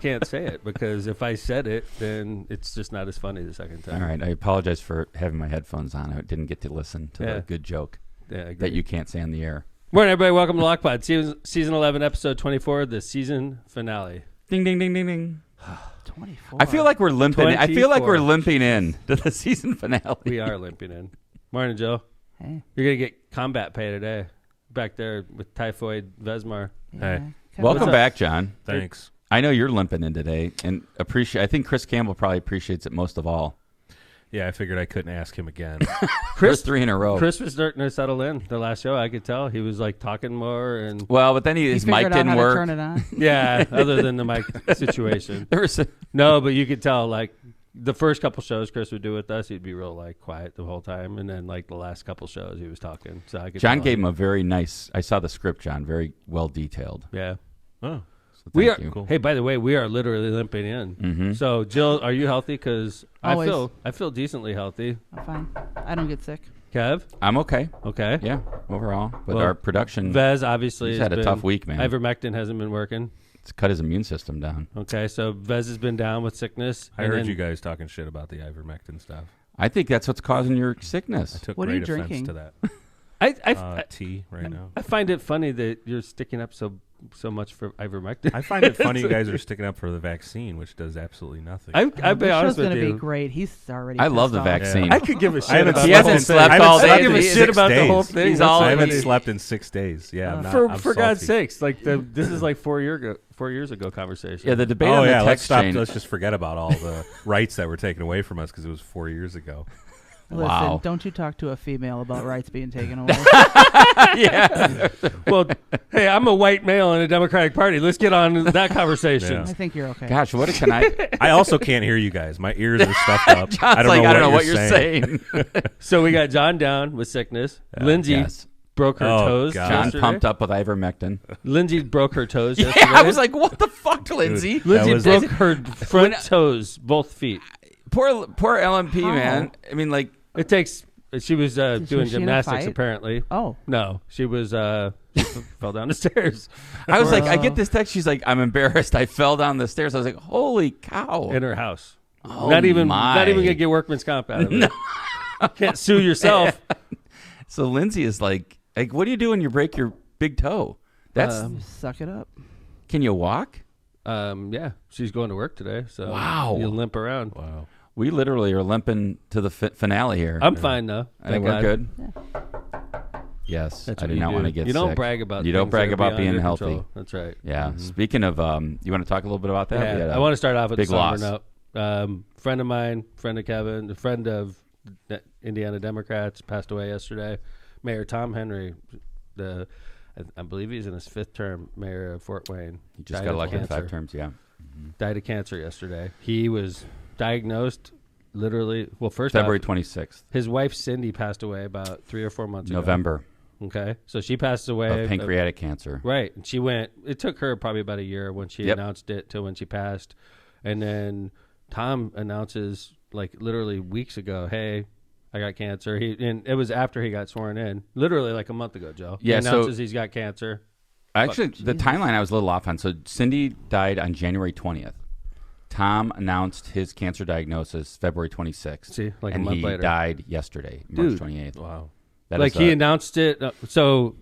can't say it because if I said it, then it's just not as funny the second time. All right. I apologize for having my headphones on. I didn't get to listen to the good joke that you can't say on the air. Morning, everybody. Welcome to Lockpod, season 11, episode 24, the season finale. Ding, ding, ding, ding, ding. 24. I feel like we're limping. 24. I feel like we're limping in to the season finale. We are limping in. Morning, Joe. Hey. You're going to get combat pay today. Back there with Typhoid Vesmar. Yeah. Hey. Welcome back, John. Thanks. I know you're limping in today, and I think Chris Campbell probably appreciates it most of all. Yeah, I figured I couldn't ask him again. Chris 3 in a row. Chris was starting to settle in the last show. I could tell he was like talking more and Well, but then his mic didn't work. Turn it on. yeah, other than the mic situation. No, but you could tell like the first couple shows Chris would do with us, he'd be real like quiet the whole time, and then like the last couple shows he was talking. So I could. John gave him a very nice. I saw the script, John. Very well detailed. Yeah. Oh, So We are. thank you. Cool. Hey, by the way, we are literally limping in. Mm-hmm. So, Jill, are you healthy? Because I Always. feel decently healthy. I'm fine. I don't get sick. Kev, I'm okay. okay. Yeah, overall, but Well, our production Vez obviously he's has had a tough week, man. Ivermectin hasn't been working. It's cut his immune system down. Okay, so Vez has been down with sickness. I and heard then- you guys talking shit about the ivermectin stuff. I think that's what's causing your I sickness. took What are you great offense drinking? to that. I Tea right now. find it funny that you're sticking up so much for ivermectin. I find it funny you guys are sticking up for the vaccine, which does absolutely nothing. I'll be This honest show's with going to you. be great. He's already I love pissed the off. vaccine. I could give a shit haven't about He the hasn't whole slept thing. all I don't day. give a He's shit about the 6 whole days. thing. He's That's all- I what haven't it is. slept in 6 days. Yeah, I'm not, for I'm God's salty. sakes, like this is like 4 years ago conversation. Yeah, the debate Oh on yeah, the let's text stop. chain. Let's just forget about all the rights that were taken away from us because it was 4 years ago. Listen, Wow. don't you talk to a female about rights being taken away. Yeah. Well, hey, I'm a white male in a Democratic Party. Let's get on that conversation. Yeah. I think you're okay. Gosh, what can I? I also can't hear you guys. My ears are stuffed up. John's I don't know what you're saying. So we got John down with sickness. Lindsay Yes. broke her Oh, toes. God. John yesterday. pumped up with ivermectin. Lindsay broke her toes. Yeah, yesterday. I was like, what the fuck, Lindsay? Lindsay was- broke her front toes, both feet. Poor LMP, How? man. I mean, like, It takes. She was doing she in a gymnastics. fight? Apparently, Oh. no, she was. She fell down the stairs I was like, I Wow. get this text. She's like, I'm embarrassed. I fell down the stairs. I was like, holy cow. in her house. Oh, not even my. gonna get workman's comp out of it. Can't sue yourself. So Lindsay is like, what do you do when you break your big toe? That's Suck it up. can you walk? Yeah, she's going to work today. So Wow. you limp around. Wow. We literally are limping to the finale here. I'm fine though. I Thank think we're God. good. Yeah. Yes, That's I what do you not do. want to get You sick. don't brag about. You don't things brag that are about beyond being your healthy. control. That's right. Yeah. Speaking of, you want to talk a little bit about that? We had Yeah, a I want to start off with big a somber loss. note. Friend of mine, friend of Kevin, a friend of Indiana Democrats, passed away yesterday. Mayor Tom Henry, I believe he's in his 5th term, mayor of Fort Wayne. You just died got of elected cancer. 5 terms. Yeah. Died of cancer yesterday. He was diagnosed literally. Well, first February off, 26th, his wife Cindy passed away about 3 or 4 months ago. November, Okay, so she passed away of pancreatic cancer. Right. And she went, it took her probably about a year when she Yep. announced it till when she passed. And then Tom announces, like literally weeks ago, hey, I got cancer. And it was after he got sworn in, literally like a month ago, Joe. Yeah, He so- announces he's got cancer. Actually, the timeline I was a little off on. So Cindy died on January 20th. Tom announced his cancer diagnosis February 26th. See, like a and month he later. died yesterday, March Dude. 28th. Wow. That Like is he a- announced it. So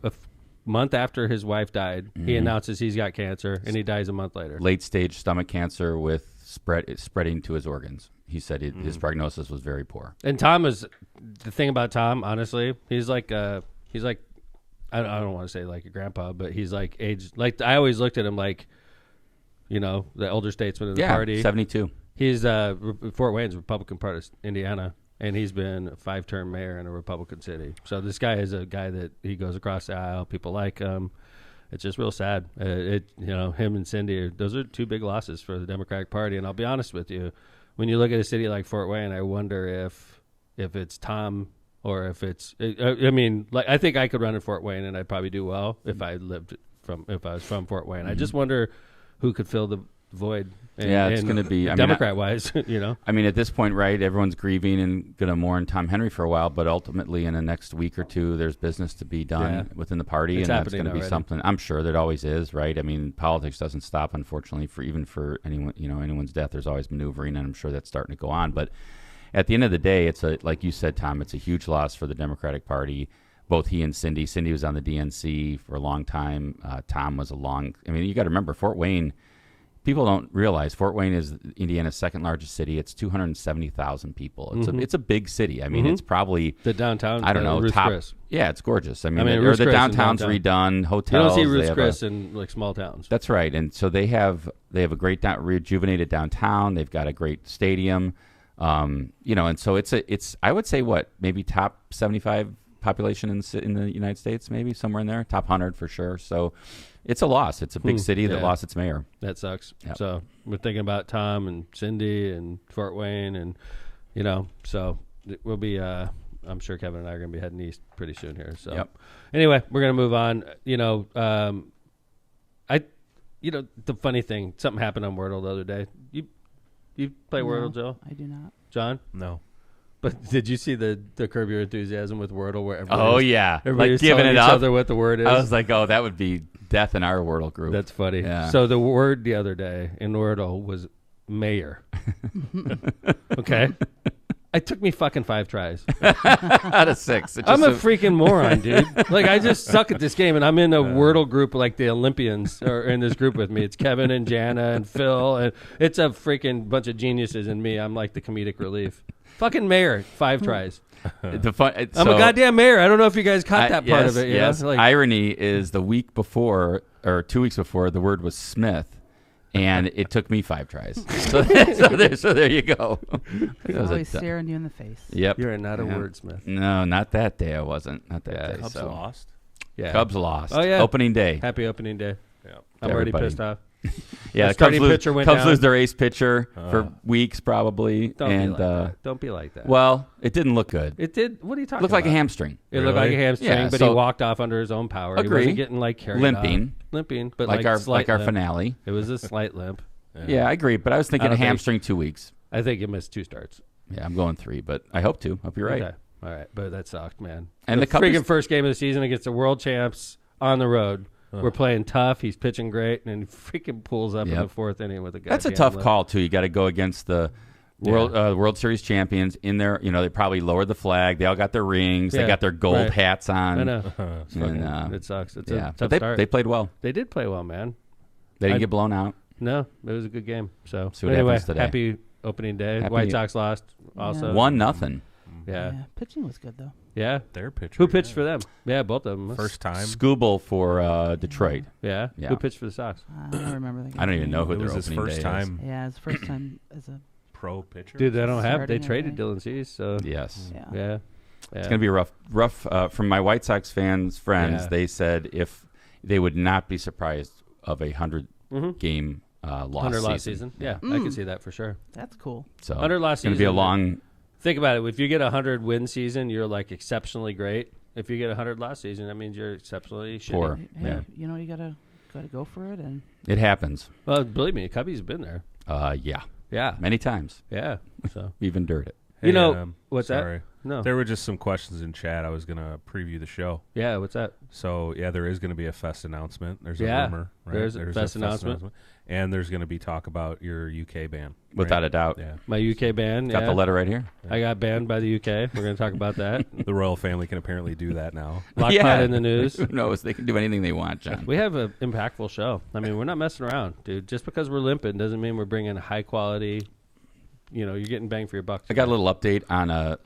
month after his wife died, Mm-hmm. he announces he's got cancer and he dies a month later. late stage stomach cancer with spreading to his organs. He said his prognosis was very poor. And Tom is, the thing about Tom, honestly, he's like I don't want to say like a grandpa, but he's like aged. Like I always looked at him like, you know, the elder statesman of the party. 72. He's Fort Wayne's Republican Party of Indiana, and he's been a 5-term mayor in a Republican city. So this guy is a guy that he goes across the aisle. People like him. It's just real sad. Him and Cindy, those are 2 big losses for the Democratic Party. And I'll be honest with you, when you look at a city like Fort Wayne, I wonder if it's Tom or if it's. I mean, like I think I could run in Fort Wayne and I'd probably do well if I was from Fort Wayne. I just wonder who could fill the void. And, Yeah, it's going to be Democrat-wise, I mean, at this point, right, everyone's grieving and going to mourn Tom Henry for a while, but ultimately in the next week or two, there's business to be done within the party, It's and that's going to be already. something. I'm sure that always is, right? I mean, politics doesn't stop, unfortunately, for anyone, anyone's death. There's always maneuvering, and I'm sure that's starting to go on. But at the end of the day, like you said, Tom, it's a huge loss for the Democratic Party. Both he and Cindy. Cindy was on the DNC for a long time. Tom was I mean, you got to remember, Fort Wayne. People don't realize Fort Wayne is Indiana's second largest city. It's 270,000 people. It's a big city. I mean, it's probably the downtown. I don't know. Ruth's Top. Chris. Yeah, it's gorgeous. I mean Ruth's the Chris downtown's in redone. You Hotels. don't see Ruth's Chris in like small towns. That's right. And so they have a great rejuvenated downtown. They've got a great stadium. And so it's I would say maybe top 75 population in the United States, maybe somewhere in there. Top 100 for sure. So. It's a loss. It's a big city that lost its mayor. That sucks. Yep. So we're thinking about Tom and Cindy and Fort Wayne, and so we'll be. I'm sure Kevin and I are going to be heading east pretty soon here. So anyway, we're going to move on. The funny thing, something happened on Wordle the other day. You play Wordle, Joe? I do not. John? No. But did you see the Curb Your Enthusiasm with Wordle where everybody everybody was giving telling it each up. other what the word is? I was like, that would be death in our Wordle group. That's funny. Yeah. So the word the other day in Wordle was mayor. Okay. It took me fucking 5 tries. Out of 6. I'm a freaking moron, dude. Like, I just suck at this game, and I'm in a Wordle group like the Olympians are in this group with me. It's Kevin and Jana and Phil, and it's a freaking bunch of geniuses and me. I'm like the comedic relief. Fucking mayor, 5 tries. I'm a goddamn mayor. I don't know if you guys caught that part of it. Yes. Like, Irony is the week before or 2 weeks before, the word was Smith, and it took me 5 tries. So there you go. He's always staring you in the face. Yep. You're not a wordsmith. No, not that day. I wasn't. Not that day. Cubs lost. Yeah. Cubs lost. Oh yeah. Opening day. Happy opening day. Yeah. I'm already pissed off. Yeah, the starting pitcher went Cubs down. lose their ace pitcher for weeks probably. Don't be like that. Don't be like that. Well, it didn't look good. It did. What are you talking Looked about? like a hamstring. It looked like a hamstring, Yeah, but so- he walked off under his own power. He Agree. wasn't getting like carried Limping. but Like our slight our limp. finale. It was a slight limp. Yeah, I agree. But I was thinking I a don't think- hamstring 2 weeks. I think he missed 2 starts. Yeah, I'm going 3, but I hope to. Hope you're right. Okay. All right, but that sucked, man. And the the Cubs- freaking first game of the season against the world champs on the road. We're playing tough. He's pitching great, and then he freaking pulls up in the 4th inning with a guy. That's a tough call too. You got to go against the World Series champions in there. They probably lowered the flag. They all got their rings. They got their gold hats on. I know. And, it sucks. It's yeah, a but tough start. they played well. They did play well, man. They didn't get blown out. No, it was a good game. So See what anyway, happens today. happy opening day. Happy- White Sox lost also. 1-0. Yeah. Pitching was good though. Yeah. Their pitcher. Who pitched for them? Yeah, both of them. First time. Scooble for Detroit. Yeah. Yeah. Who pitched for the Sox? I don't remember the I don't even know who It their was his opening first day time Yeah, it's first time as a pro pitcher. Dude, they don't have. They Starting traded away. Dylan Cease, so is. Yes. yeah. yeah. It's going to be rough. From my White Sox friends, Yeah. they said if they would not be surprised of a 100-game loss 100 season. loss season. Yeah, I can see that for sure. That's cool. So 100 loss it's going to be a season. long. Think about it. If you get a 100 win season, you're like exceptionally great. If you get a 100 loss season, that means you're exceptionally shitty. Poor. Hey, Yeah. you gotta go for it, and It happens. Well, believe me, Cubby's been there. Yeah. Yeah. Many times. Yeah. So We've endured it. You know, what's that? sorry. no. There were just some questions in chat. I was going to preview the show. Yeah. What's that? So, yeah, there is going to be a Fest announcement. There's a Yeah, rumor, right? there's a Fest announcement. And there's going to be talk about your UK ban. Without right? a doubt. Yeah. My UK ban. Got yeah. the letter right here. I got banned by the UK. We're going to talk about that. The royal family can apparently do that now. Lockpot in the news. Who knows? They can do anything they want, John. We have an impactful show. I mean, we're not messing around, dude. Just because we're limping doesn't mean we're bringing high quality. You're getting bang for your buck. I got a little update on a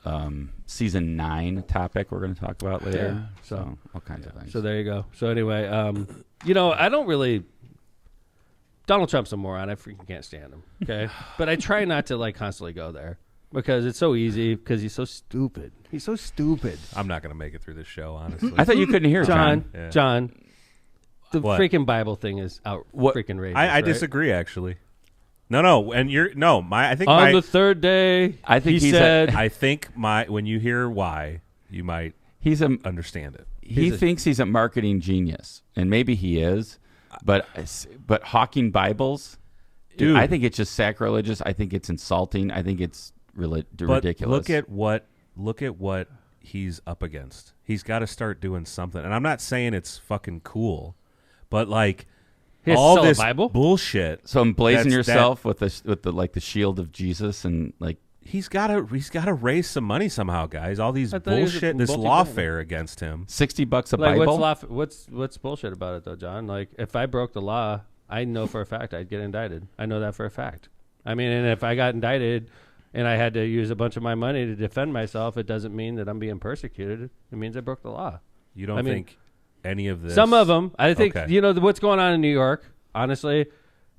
season 9 topic we're going to talk about later. Yeah. So all kinds of things. So there you go. So anyway, I don't really. Donald Trump's a moron. I freaking can't stand him. Okay, but I try not to like constantly go there because it's so easy because he's so stupid. He's so stupid. I'm not going to make it through this show, honestly. I thought you couldn't hear it, John. John. Yeah. John. The What? freaking Bible thing is out. Freaking raging. I disagree, actually. No, and I think On my, the third day, I think he he's said, I think when you hear why, you might He's a understand it. he thinks he's a marketing genius, and maybe he is, but hawking Bibles Dude. I think it's just sacrilegious. I think it's insulting. I think it's But ridiculous. look at what he's up against. He's got to start doing something. And I'm not saying it's fucking cool, but like He has to all sell a this Bible? bullshit. So emblazon That's- yourself with the like the shield of Jesus and like He's got to raise some money somehow, guys. All these I thought he was a bullshit, this multi-billionaire. lawfare against him. $60 a Like Bible. what's bullshit about it though, John? Like if I broke the law, I know for a fact I'd get indicted. I know that for a fact. I mean, and if I got indicted and I had to use a bunch of my money to defend myself, it doesn't mean that I'm being persecuted. It means I broke the law. You don't think any of this? Some of them, I think, Okay. what's going on in New York, honestly,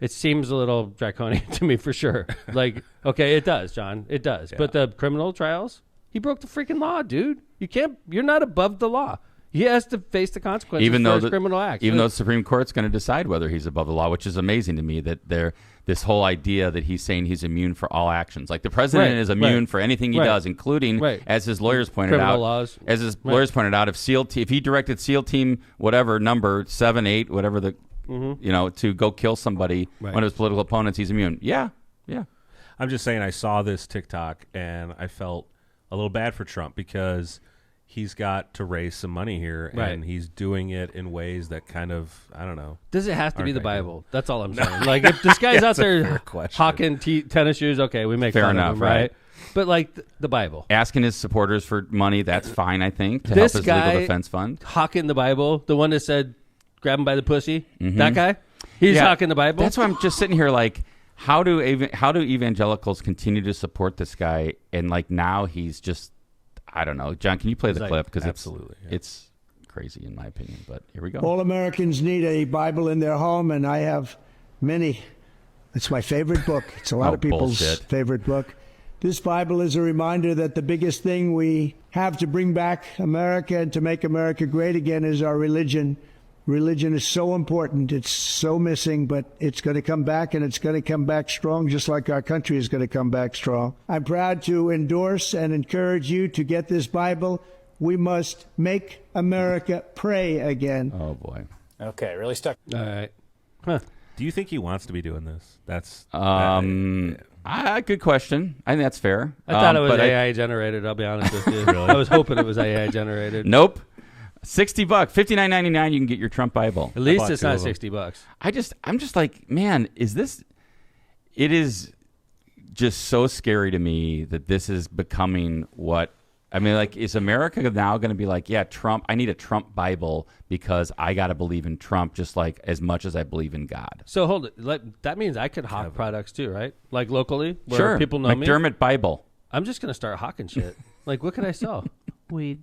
it seems a little draconian to me for sure. Like, okay, it does, John. It does. Yeah. But the criminal trials, he broke the freaking law, dude. You're not above the law. He has to face the consequences even for though his the criminal acts. even though the Supreme Court's going to decide whether he's above the law, which is amazing to me that this whole idea that he's saying he's immune for all actions, like the president Right, is immune right, for anything he right, doing, including right. as his lawyers pointed Criminal out, laws. as his Right. lawyers pointed out, if he directed SEAL Team whatever number 7, 8, whatever the to go kill somebody, Right. one of his political opponents, he's immune. Yeah. I'm just saying, I saw this TikTok and I felt a little bad for Trump because he's got to raise some money here, Right. and he's doing it in ways that kind of, I don't know. Does it have to be Aren't the ideal. Bible? That's all I'm saying. Like, if this guy's out That's a fair there question. hawking tennis shoes, okay, we make Fair fun enough, of him, right. right? But, like, the Bible. Asking his supporters for money, that's fine, I think, to This help his guy- legal defense fund. Hawking the Bible, the one that said, grab him by the pussy, that guy? He's Yeah, hawking the Bible? That's why I'm just sitting here like, how do evangelicals continue to support this guy? And like now he's just, I don't know. John, can you play the like, clip? Because absolutely, yeah. it's crazy in my opinion. But here we go. All Americans need a Bible in their home, and I have many. It's my favorite book. It's a lot Oh, of people's bullshit. favorite book. This Bible is a reminder that the biggest thing we have to bring back America and to make America great again is our religion. Religion is so important. It's so missing, but it's going to come back, and it's going to come back strong, just like our country is going to come back strong. I'm proud to endorse and encourage you to get this Bible. We must make America pray again. Oh boy. Okay, really stuck. All right. Huh. Do you think he wants to be doing this? That's Good question. I think that's fair. I thought it was but AI generated, I'll be honest with you. I was hoping it was AI generated. Nope. $60, $59.99. You can get your Trump Bible. At least bought it's two not of them. $60. I'm just like, man, it is just so scary to me that this is becoming what, I mean, like, is America now going to be like, yeah, Trump, I need a Trump Bible because I got to believe in Trump just like as much as I believe in God. So hold it. That means I could hawk products too, right? Like locally, where Sure. people know me. McDermott Bible. I'm just gonna start hawking shit. Like, what could I sell? Weed.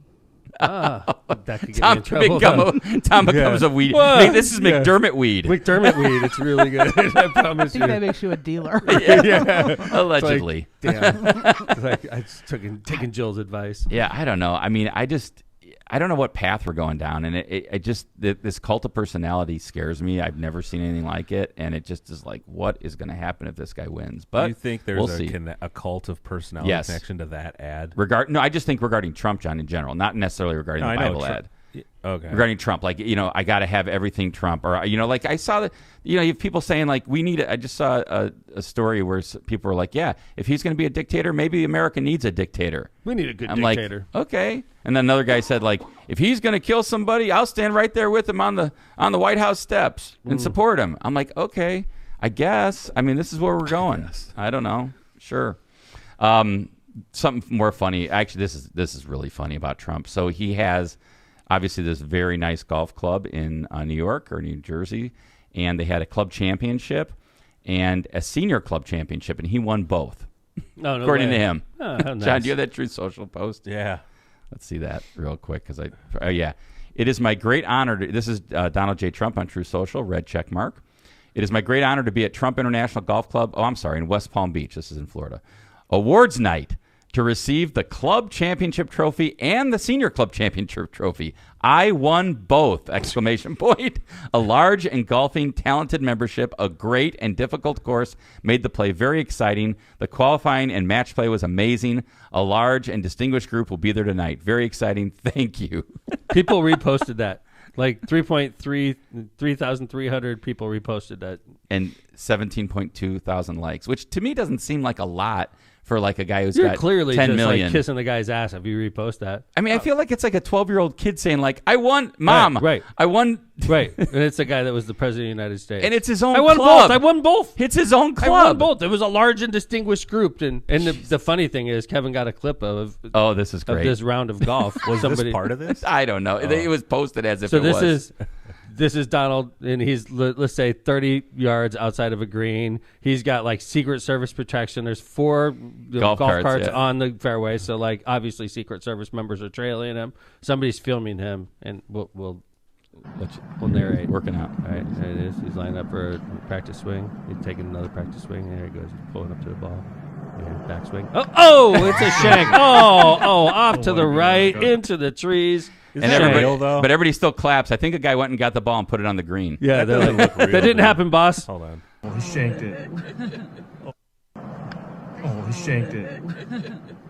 That could get me in trouble. Tom becomes a weed. What? Hey, this is McDermott weed. McDermott weed. It's really good. I promise I think you. that makes you a dealer. Allegedly. Damn. It's like I just taking Jill's advice. Yeah, I don't know. I mean, I don't know what path we're going down, and this cult of personality scares me. I've never seen anything like it, and it just is like, what is going to happen if this guy wins? But do you think there's we'll see. a cult of personality Yes. connection to that ad? No, I just think regarding Trump, John, in general, not necessarily regarding No, the I know Bible Trump- ad. Okay. Regarding Trump, like, I got to have everything Trump, or like I saw that, you have people saying like we need. I just saw a story where people were like, yeah, if he's going to be a dictator, maybe America needs a dictator. We need a good I'm dictator. like, okay. And then another guy said, like, if he's going to kill somebody, I'll stand right there with him on the White House steps and support him. I'm like, okay, I guess. I mean, this is where we're going. I don't know. Sure. Something more funny. Actually, this is really funny about Trump. So he has obviously this very nice golf club in New York or New Jersey, and they had a club championship and a senior club championship, and he won both, No according way. to him. Oh, how nice. John, do you have that Truth Social post? Yeah. Let's see that real quick because yeah. It is my great honor this is Donald J. Trump on Truth Social, red check mark. It is my great honor to be at Trump International Golf Club. Oh, I'm sorry, in West Palm Beach. This is in Florida. Awards night to receive the club championship trophy and the senior club championship trophy. I won both! Exclamation point. A large and golfing talented membership, a great and difficult course made the play very exciting. The qualifying and match play was amazing. A large and distinguished group will be there tonight. Very exciting. Thank you. People reposted that. Like 3,300 people reposted that. And 17.2 thousand likes, which to me doesn't seem like a lot for like a guy who's You're got clearly 10 just million. like kissing the guy's ass if you repost that. I mean, I feel like it's like a 12-year-old kid saying like, I won, Mom. Right. I won. Right. And it's the guy that was the president of the United States. And it's his own I won club. both. I won both. It's his own club. I won both. It was a large and distinguished group. And the funny thing is, Kevin got a clip of This is of great. this round of golf. Was Somebody, this part of this? I don't know. It was posted as if So it was. this is Donald, and he's let's say 30 yards outside of a green. He's got like Secret Service protection. There's 4 golf carts yeah. on the fairway, so like obviously Secret Service members are trailing him. Somebody's filming him, and we'll narrate. Working out. All right, there it is. He's lined up for a practice swing. He's taking another practice swing. There he goes. He's pulling up to the ball. Backswing. Oh, it's a shank. Off to the right, into the trees. Is And that everybody, real, though? but everybody still claps. I think a guy went and got the ball and put it on the green. Yeah, That doesn't look real, that didn't man. happen, boss. Hold on. Oh, he shanked it. Oh, he shanked it.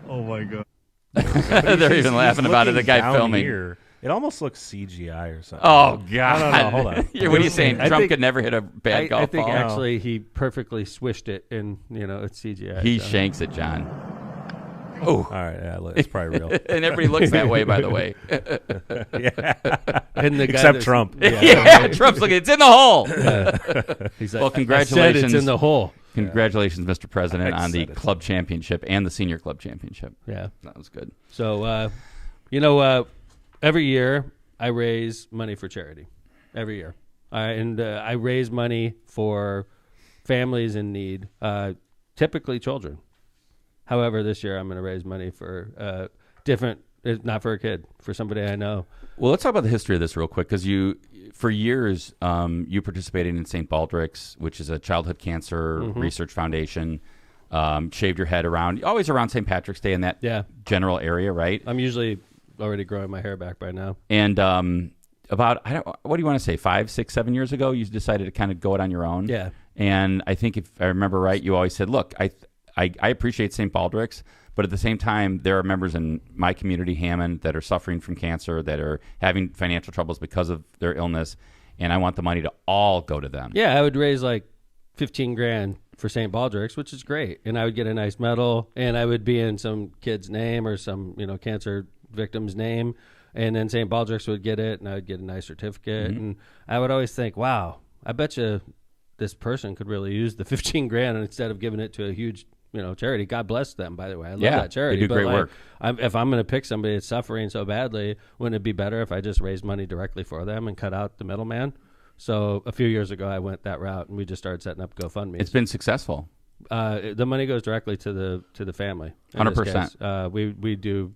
Oh my god. They're even laughing about it. The guy Down filming. Here, it almost looks CGI or something. Oh God! No, hold on. What are you saying? I Trump think- could never hit a bad golf I think ball. actually he perfectly swished it, and it's CGI. He so. shanks it, John. All right, yeah, it's probably real. And everybody looks that way, by the way. And the guy Except that's- Trump. Yeah, Trump's looking. It's in the hole. He's like, Well, I congratulations. said it's in the hole. Congratulations, Mr. President, I on the said it. club championship and the senior club championship. Yeah. That was good. So, every year I raise money for charity. Every year, and I raise money for families in need, typically children. However, this year I'm going to raise money for not for a kid, for somebody I know. Well, let's talk about the history of this real quick, because for years, you participated in St. Baldrick's, which is a childhood cancer research foundation. Shaved your head always around St. Patrick's Day in that general area, right? I'm usually already growing my hair back by now. And what do you want to say, 5, 6, 7 years ago, you decided to kind of go it on your own. Yeah. And I think if I remember right, you always said, look, I appreciate St. Baldrick's, but at the same time, there are members in my community, Hammond, that are suffering from cancer, that are having financial troubles because of their illness, and I want the money to all go to them. Yeah, I would raise like $15,000 for St. Baldrick's, which is great, and I would get a nice medal, and I would be in some kid's name or some cancer victim's name, and then St. Baldrick's would get it, and I would get a nice certificate, and I would always think, wow, I bet you this person could really use the $15,000 instead of giving it to a huge charity. God bless them, by the way. I love that charity. They do great work. If I'm going to pick somebody that's suffering so badly, wouldn't it be better if I just raised money directly for them and cut out the middleman? So a few years ago, I went that route, and we just started setting up GoFundMe. It's been successful. The money goes directly to the family. 100%. We do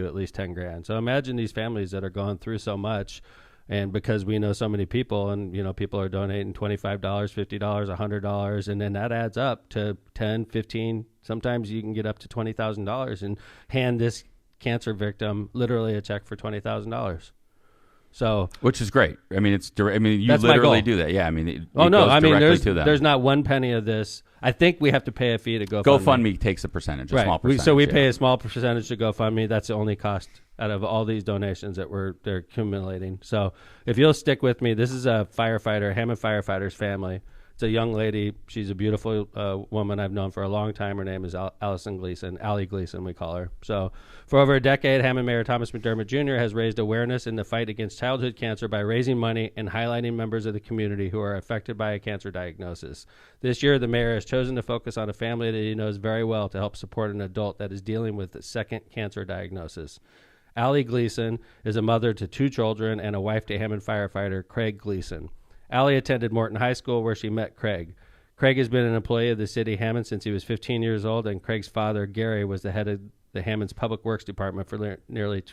at least $10,000. So imagine these families that are going through so much. And because we know so many people, and people are donating $25, $50, $100, and then that adds up to 10, 15. Sometimes you can get up to $20,000 and hand this cancer victim literally a check for $20,000. So, which is great. I mean, you that's literally my goal. do that. Yeah, I mean, it no, goes I mean, directly to them. there's not one penny of this. I think we have to pay a fee to GoFundMe. GoFundMe takes a percentage, a small percentage. So we pay a small percentage to GoFundMe. That's the only cost out of all these donations that they're accumulating. So if you'll stick with me, this is a firefighter, Hammond Firefighters family. It's a young lady. She's a beautiful woman I've known for a long time. Her name is Allison Gleason, Allie Gleason, we call her. So for over a decade, Hammond Mayor Thomas McDermott Jr. has raised awareness in the fight against childhood cancer by raising money and highlighting members of the community who are affected by a cancer diagnosis. This year, the mayor has chosen to focus on a family that he knows very well to help support an adult that is dealing with a second cancer diagnosis. Allie Gleason is a mother to 2 children and a wife to Hammond firefighter Craig Gleason. Allie attended Morton High School, where she met Craig. Craig has been an employee of the city of Hammond since he was 15 years old, and Craig's father, Gary, was the head of the Hammond's Public Works Department for nearly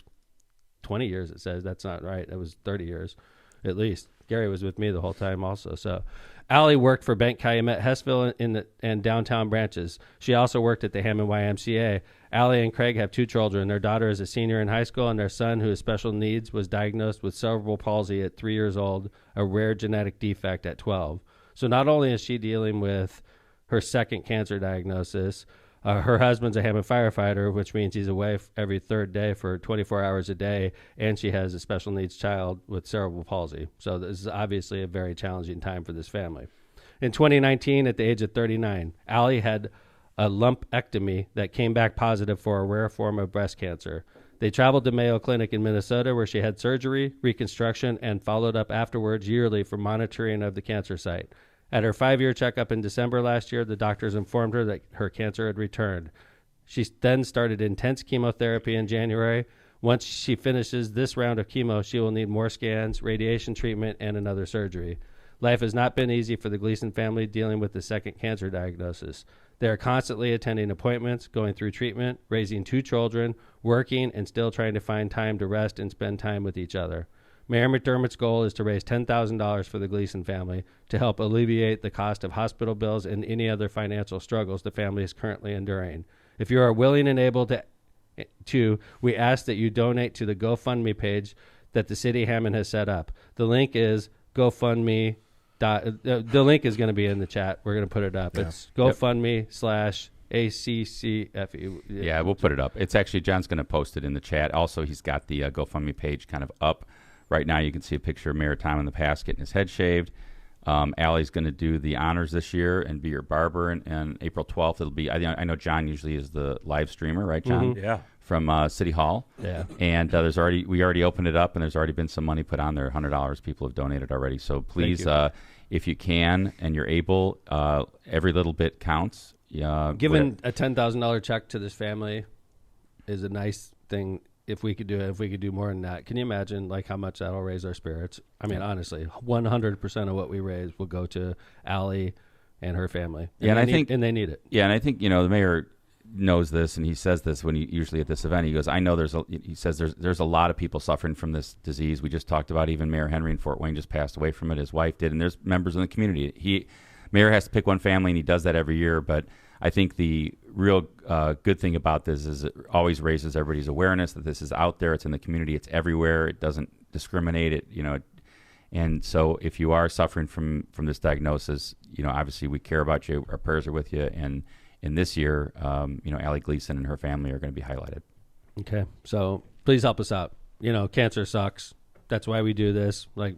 20 years, it says. That's not right. That was 30 years, at least. Gary was with me the whole time also. So Allie worked for Bank Calumet Hessville and downtown branches. She also worked at the Hammond YMCA. Allie and Craig have 2 children. Their daughter is a senior in high school, and their son, who has special needs, was diagnosed with cerebral palsy at 3 years old, a rare genetic defect at 12. So not only is she dealing with her second cancer diagnosis, her husband's a Hammond firefighter, which means he's away every third day for 24 hours a day, and she has a special needs child with cerebral palsy. So this is obviously a very challenging time for this family. In 2019, at the age of 39, Allie had a lumpectomy that came back positive for a rare form of breast cancer. They traveled to Mayo Clinic in Minnesota, where she had surgery, reconstruction, and followed up afterwards yearly for monitoring of the cancer site. At her 5-year checkup in December last year, the doctors informed her that her cancer had returned. She then started intense chemotherapy in January. Once she finishes this round of chemo, she will need more scans, radiation treatment, and another surgery. Life has not been easy for the Gleason family dealing with the second cancer diagnosis. They are constantly attending appointments, going through treatment, raising 2 children, working, and still trying to find time to rest and spend time with each other. Mayor McDermott's goal is to raise $10,000 for the Gleason family to help alleviate the cost of hospital bills and any other financial struggles the family is currently enduring. If you are willing and able to, we ask that you donate to the GoFundMe page that the city Hammond has set up. The link is GoFundMe. The link is going to be in the chat. We're going to put it up. Yeah. It's GoFundMe/ACCFE. Yeah, we'll put it up. It's actually, John's going to post it in the chat. Also, he's got the GoFundMe page kind of up. Right now, you can see a picture of Mayor Tom in the past getting his head shaved. Allie's going to do the honors this year and be your barber. And April 12th, it'll be, I know John usually is the live streamer, right, John? Yeah. From City Hall. Yeah. And we already opened it up, and there's already been some money put on there, $100 people have donated already. So please, if you can and you're able, every little bit counts. Giving a $10,000 check to this family is a nice thing. If we could do it, if we could do more than that, can you imagine like how much that'll raise our spirits? I mean, honestly, 100% of what we raise will go to Allie and her family. And I think they need it. Yeah, and I think the mayor knows this, and he says this when he usually at this event. He goes, "I know there's a lot of people suffering from this disease. We just talked about even Mayor Henry in Fort Wayne just passed away from it. His wife did, and there's members in the community. Mayor has to pick one family, and he does that every year, but." I think the real good thing about this is it always raises everybody's awareness that this is out there. It's in the community. It's everywhere. It doesn't discriminate. And so if you are suffering from this diagnosis, obviously we care about you. Our prayers are with you. And in this year, Allie Gleason and her family are going to be highlighted. Okay. So please help us out. Cancer sucks. That's why we do this. Like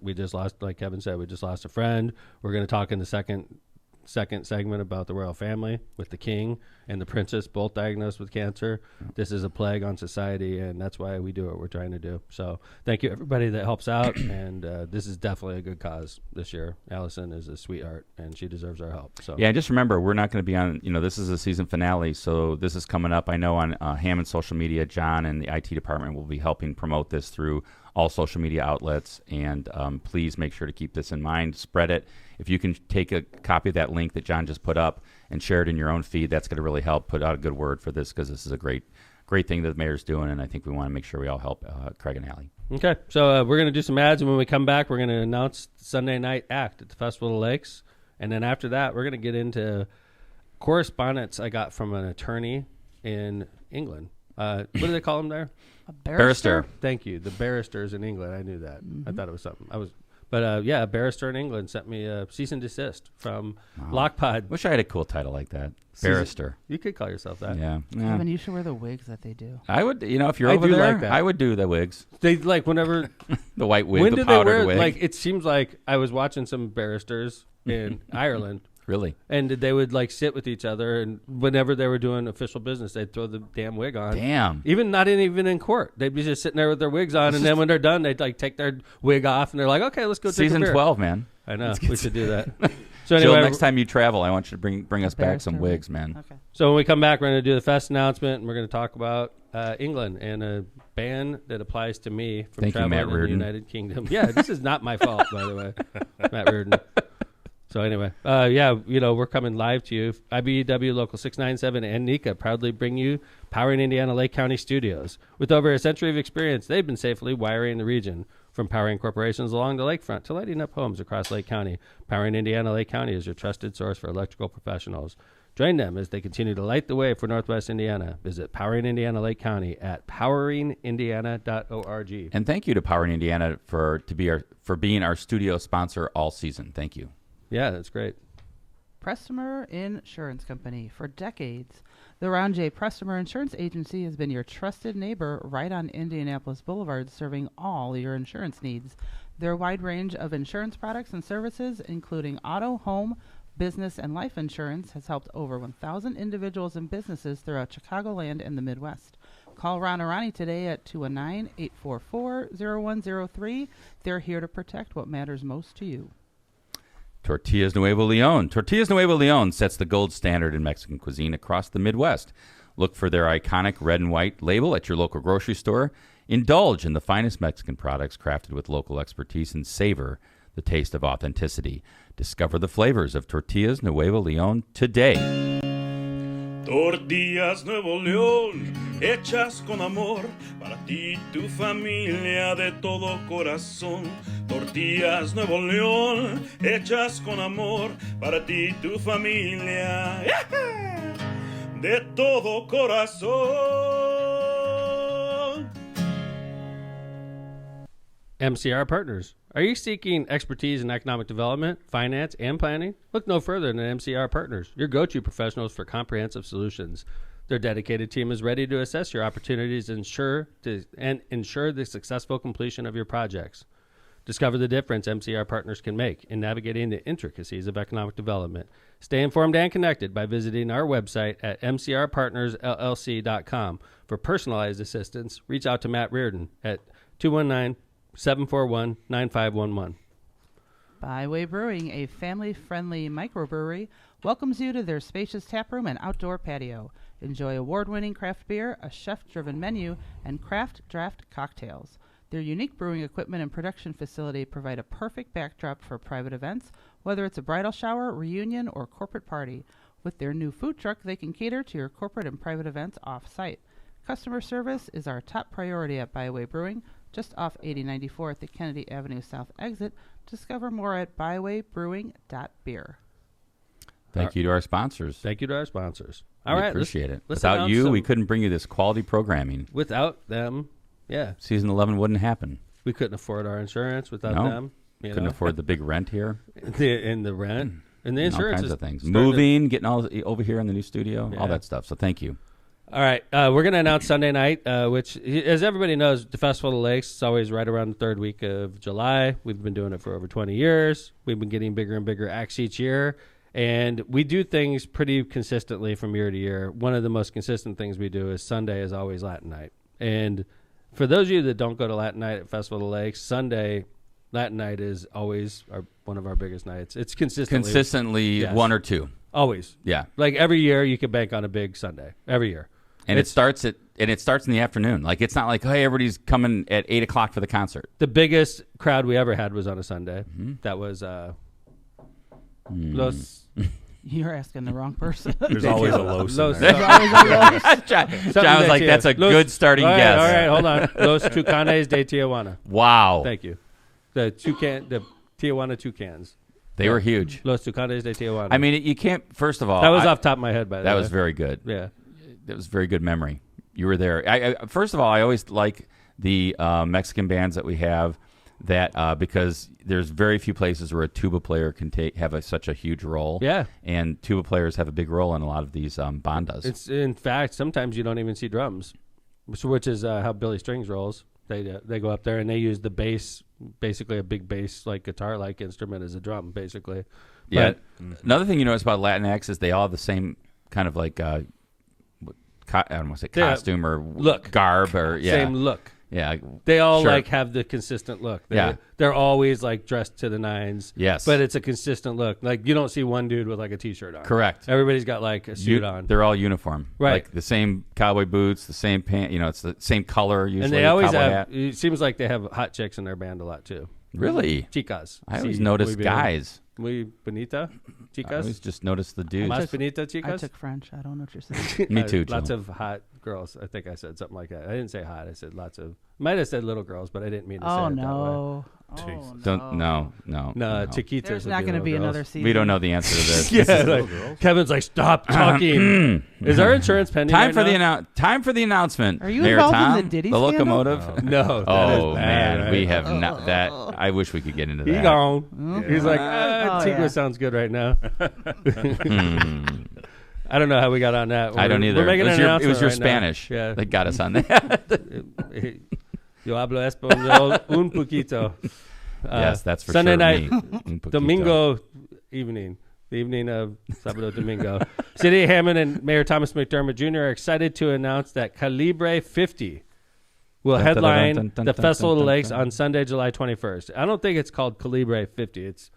Kevin said, we just lost a friend. We're going to talk in the second segment about the royal family with the king and the princess both diagnosed with cancer. This is a plague on society, and that's why we do what we're trying to do. So thank you everybody that helps out, and this is definitely a good cause this year. Allison is a sweetheart, and she deserves our help. So yeah, just remember, we're not going to be on, this is a season finale, so this is coming up. I know on Hammond social media, John and the IT department will be helping promote this through all social media outlets, and please make sure to keep this in mind. Spread it. If you can take a copy of that link that John just put up and share it in your own feed, that's going to really help put out a good word for this, because this is a great thing that the mayor's doing, and I think we want to make sure we all help Craig and Allie. Okay, so we're going to do some ads, and when we come back, we're going to announce Sunday night act at the Festival of Lakes, and then after that, we're going to get into correspondence I got from an attorney in England. What do they call them there? A barrister? Thank you. The barristers in England. I knew that. I thought it was something. A barrister in England sent me a cease and desist from Lockpod. Wish I had a cool title like that. Barrister. You could call yourself that. Yeah. Kevin, you should wear the wigs that they do. I would, if you're I over do there, like that. I would do the wigs. They whenever The white wig, when the did they powdered wear wig. it seems like I was watching some barristers in Ireland. Really? And they would sit with each other, and whenever they were doing official business, they'd throw the damn wig on. Damn. Even in court, they'd be just sitting there with their wigs on, and then when they're done, they'd take their wig off, and they're like, "Okay, let's go." Season take a beer. 12, man. I know we should do that. So Jill, anyway, next time you travel, I want you to bring us back some Barrister wigs, man. Okay. so when we come back, we're going to do the fest announcement, and we're going to talk about England and a ban that applies to me from Thank you, traveling Matt in the Reardon. United Kingdom. Yeah, this is not my fault, by the way, Matt Reardon. So anyway, we're coming live to you. IBEW Local 697 and NECA proudly bring you Powering Indiana Lake County Studios. With over a century of experience, they've been safely wiring the region. From powering corporations along the lakefront to lighting up homes across Lake County, Powering Indiana Lake County is your trusted source for electrical professionals. Join them as they continue to light the way for Northwest Indiana. Visit Powering Indiana Lake County at poweringindiana.org. And thank you to Powering Indiana for being our studio sponsor all season. Thank you. Yeah, that's great. Prestmer Insurance Company. For decades, the Ron J. Prestmer Insurance Agency has been your trusted neighbor right on Indianapolis Boulevard, serving all your insurance needs. Their wide range of insurance products and services, including auto, home, Business and life insurance has helped over 1,000 individuals and businesses throughout Chicagoland and the Midwest. Call Ron Arani today at 219-844-0103. They're here to protect what matters most to you. Tortillas Nuevo Leon. Tortillas Nuevo Leon sets the gold standard in Mexican cuisine across the Midwest. Look for their iconic red and white label at your local grocery store. Indulge in the finest Mexican products crafted with local expertise and savor the taste of authenticity. Discover the flavors of Tortillas Nuevo Leon today. Tortillas Nuevo León, hechas con amor, para ti y tu familia de todo corazón. Tortillas Nuevo León, hechas con amor, para ti y tu familia de todo corazón. MCR Partners. Are you seeking expertise in economic development, finance, and planning? Look no further than MCR Partners, your go-to professionals for comprehensive solutions. Their dedicated team is ready to assess your opportunities and ensure the successful completion of your projects. Discover the difference MCR Partners can make in navigating the intricacies of economic development. Stay informed and connected by visiting our website at mcrpartnersllc.com. For personalized assistance, reach out to Matt Reardon at 219-741-9511. Byway Brewing, a family-friendly microbrewery, welcomes you to their spacious taproom and outdoor patio. Enjoy award-winning craft beer, a chef-driven menu, and craft draft cocktails. Their unique brewing equipment and production facility provide a perfect backdrop for private events, whether it's a bridal shower, reunion, or corporate party. With their new food truck, they can cater to your corporate and private events off-site. Customer service is our top priority at Byway Brewing, just off 8094 at the Kennedy Avenue South exit. Discover more at bywaybrewing.beer. Thank you to our sponsors. Thank you to our sponsors. We All right. appreciate it. let's Without announce you, some- we couldn't bring you this quality programming. Without them, yeah, Season 11 wouldn't happen. we couldn't afford our insurance without No. them. You Couldn't know? afford the big rent here. and the rent and the And all insurance kinds is of things. starting to- Moving, getting all over here in the new studio, Yeah. all that stuff. So thank you. All right, we're going to announce Sunday night, which, as everybody knows, the Festival of the Lakes is always right around the third week of July. We've been doing it for over 20 years. We've been getting bigger and bigger acts each year, and we do things pretty consistently from year to year. One of the most consistent things we do is Sunday is always Latin night. And for those of you that don't go to Latin night at Festival of the Lakes, Sunday Latin night is always one of our biggest nights. It's consistently yes. One or two. Always. Yeah. Like every year you can bank on a big Sunday. Every year. And it starts in the afternoon. Like it's not like, hey, everybody's coming at 8 o'clock for the concert. The biggest crowd we ever had was on a Sunday. Mm-hmm. That was Los. You're asking the wrong person. There's always a Los. Los. In there. John was like, that's a good starting guess. All right, hold on. Los Tucanes de Tijuana. Wow. Thank you. The Tijuana Toucans. They were huge. Los Tucanes de Tijuana. I mean, you can't. First of all, that was off the top of my head. By the way, that was very good. Yeah. That was very good memory. You were there. First of all, I always like the Mexican bands that we have that because there's very few places where a tuba player can have such a huge role. Yeah. And tuba players have a big role in a lot of these bandas. It's in fact sometimes you don't even see drums, which is how Billy Strings rolls. They go up there and they use the bass, basically a big bass like guitar like instrument as a drum, basically. Yeah. Another thing you notice about Latinx is they all have the same kind of like. I don't want to say costume or look, garb or same look. Yeah, they all like have the consistent look. They're always like dressed to the nines. Yes, but it's a consistent look. Like you don't see one dude with like a t-shirt on. Correct. Everybody's got like a suit on. They're all uniform. Right. Like the same cowboy boots, the same pant. You know, it's the same color usually. And they always have. Hat. It seems like they have hot chicks in their band a lot too. Really? Chicas. I always notice guys. Muy bonita, chicas. I always just notice the dudes. Más bonita, chicas. I took French. I don't know what you're saying. Me too, Jill. Lots of hot girls. I think I said something like that. I didn't say hot. I said lots of. Might have said little girls, but I didn't mean to say it that way. No. No, chiquitas. There's not going to be another season. We don't know the answer to this. Kevin's like, stop talking. Is our insurance pending? Time for the announcement. Are you Mayor involved Tom, in the Diddy the scandal? locomotive? No. Oh man, right? we have not that. I wish we could get into that. He gone. He's like, Tigua sounds good right now. I don't know how we got on that. I don't either. We're making It was your right Spanish that got us on that. Yo hablo español un poquito. Yes, that's for Sunday sure. night, Me. Domingo evening. the evening of Sábado Domingo. City Hammond and Mayor Thomas McDermott Jr. are excited to announce that Calibre 50 will headline the Festival of the Lakes on Sunday, July 21st. I don't think it's called Calibre 50. It's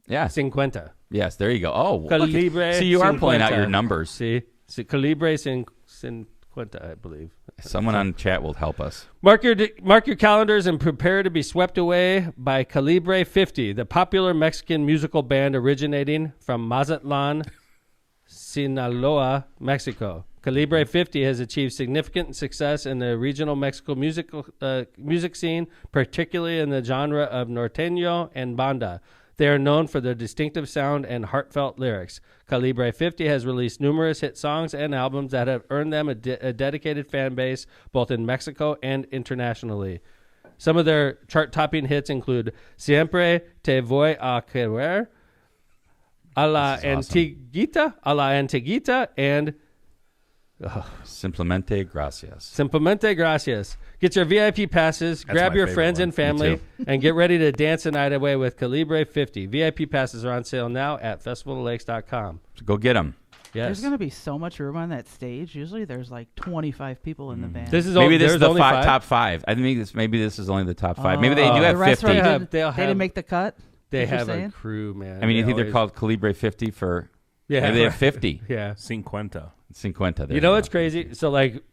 50. Yes, there you go. Oh, Calibre. See, you are 50. pulling out your numbers. See, Calibre 50, I believe. Someone on chat will help us. Mark your calendars and prepare to be swept away by Calibre 50, the popular Mexican musical band originating from Mazatlan, Sinaloa, Mexico. Calibre 50 has achieved significant success in the regional Mexico music scene, particularly in the genre of norteño and banda. They are known for their distinctive sound and heartfelt lyrics. Calibre 50 has released numerous hit songs and albums that have earned them a dedicated fan base both in Mexico and internationally. Some of their chart-topping hits include Siempre Te Voy a Querer, A la Antiguita, and Simplemente Gracias. Simplemente Gracias. Get your VIP passes, grab your friends and family, and get ready to dance the night away with Calibre 50. VIP passes are on sale now at festivallakes.com. So go get them. Yes. There's going to be so much room on that stage. Usually there's like 25 people in the band. This is maybe this is the only five? top five. I think maybe this is only the top five. Maybe they do have the rest 50. They didn't make the cut? They Is you're have a saying? crew, man. I mean, you think they're called Calibre 50 for... Yeah, maybe they have 50. Yeah. 50. 50. You know what's crazy? So, like,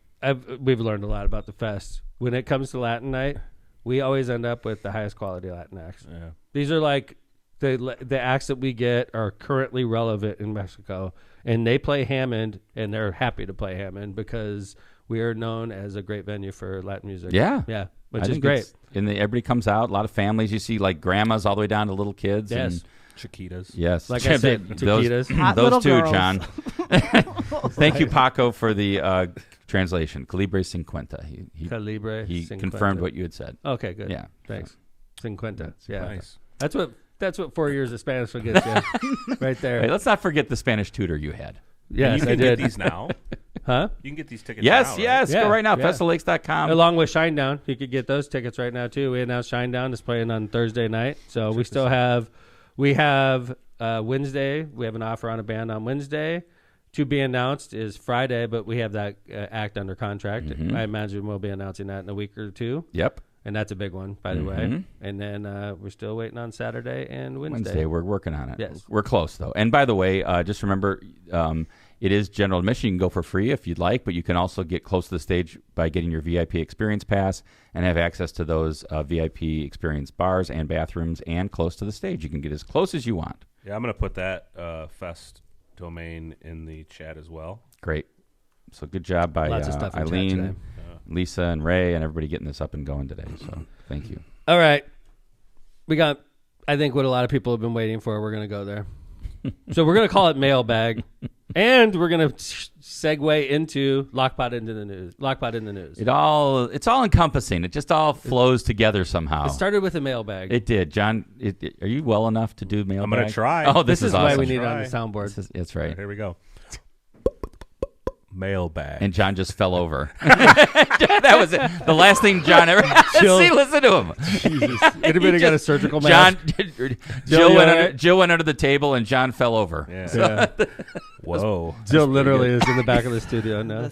we've learned a lot about the fest. When it comes to Latin night, we always end up with the highest quality Latin acts. Yeah. These are like the acts that we get are currently relevant in Mexico, and they play Hammond, and they're happy to play Hammond because we are known as a great venue for Latin music. Yeah. Yeah, which is great. And everybody comes out, a lot of families. You see, like, grandmas all the way down to little kids. Yes. And Chiquitas. yes. Like I said, taquitas. Those two, girls. John. Thank you, Paco, for the translation. Calibre 50. Calibre. He 50. confirmed what you had said. Okay, good. Yeah. Thanks. 50. Yeah. Nice. That's what 4 years of Spanish will get you. Right there. Hey, let's not forget the Spanish tutor you had. Yes, you I can did. get these now. Huh? You can get these tickets Yes, now, right? yes. Yeah, Go right now. yeah. festivallakes.com. Along with Shinedown. You could get those tickets right now, too. We announced Shinedown is playing on Thursday night. So we still have... We have Wednesday. We have an offer on a band on Wednesday. To be announced is Friday, but we have that act under contract. Mm-hmm. I imagine we'll be announcing that in a week or two. Yep. And that's a big one, by the way. And then we're still waiting on Saturday and Wednesday. We're working on it. Yes. We're close, though. And by the way, just remember, it is general admission. You can go for free if you'd like, but you can also get close to the stage by getting your VIP experience pass and have access to those VIP experience bars and bathrooms and close to the stage. You can get as close as you want. Yeah, I'm going to put that fest domain in the chat as well. Great. So good job by Lots of stuff in chat Eileen, today. Lisa, and Ray, and everybody getting this up and going today. So thank you. All right. We got, I think, what a lot of people have been waiting for. We're going to go there. So we're going to call it mailbag, and we're going to segue into Lockpot in the news. It's all encompassing. It just all flows together somehow. It started with a mailbag. It did, John. Are you well enough to do mailbag? I'm going to try. Oh, this is awesome. why we need it on the soundboard. That's right. Here we go. Mailbag. And John just fell over. That was it. The last thing John ever. See, listen to him. Jesus. Anybody got a surgical mask? Jill went under the table and John fell over. Yeah. Whoa. Jill literally is in the back of the studio now.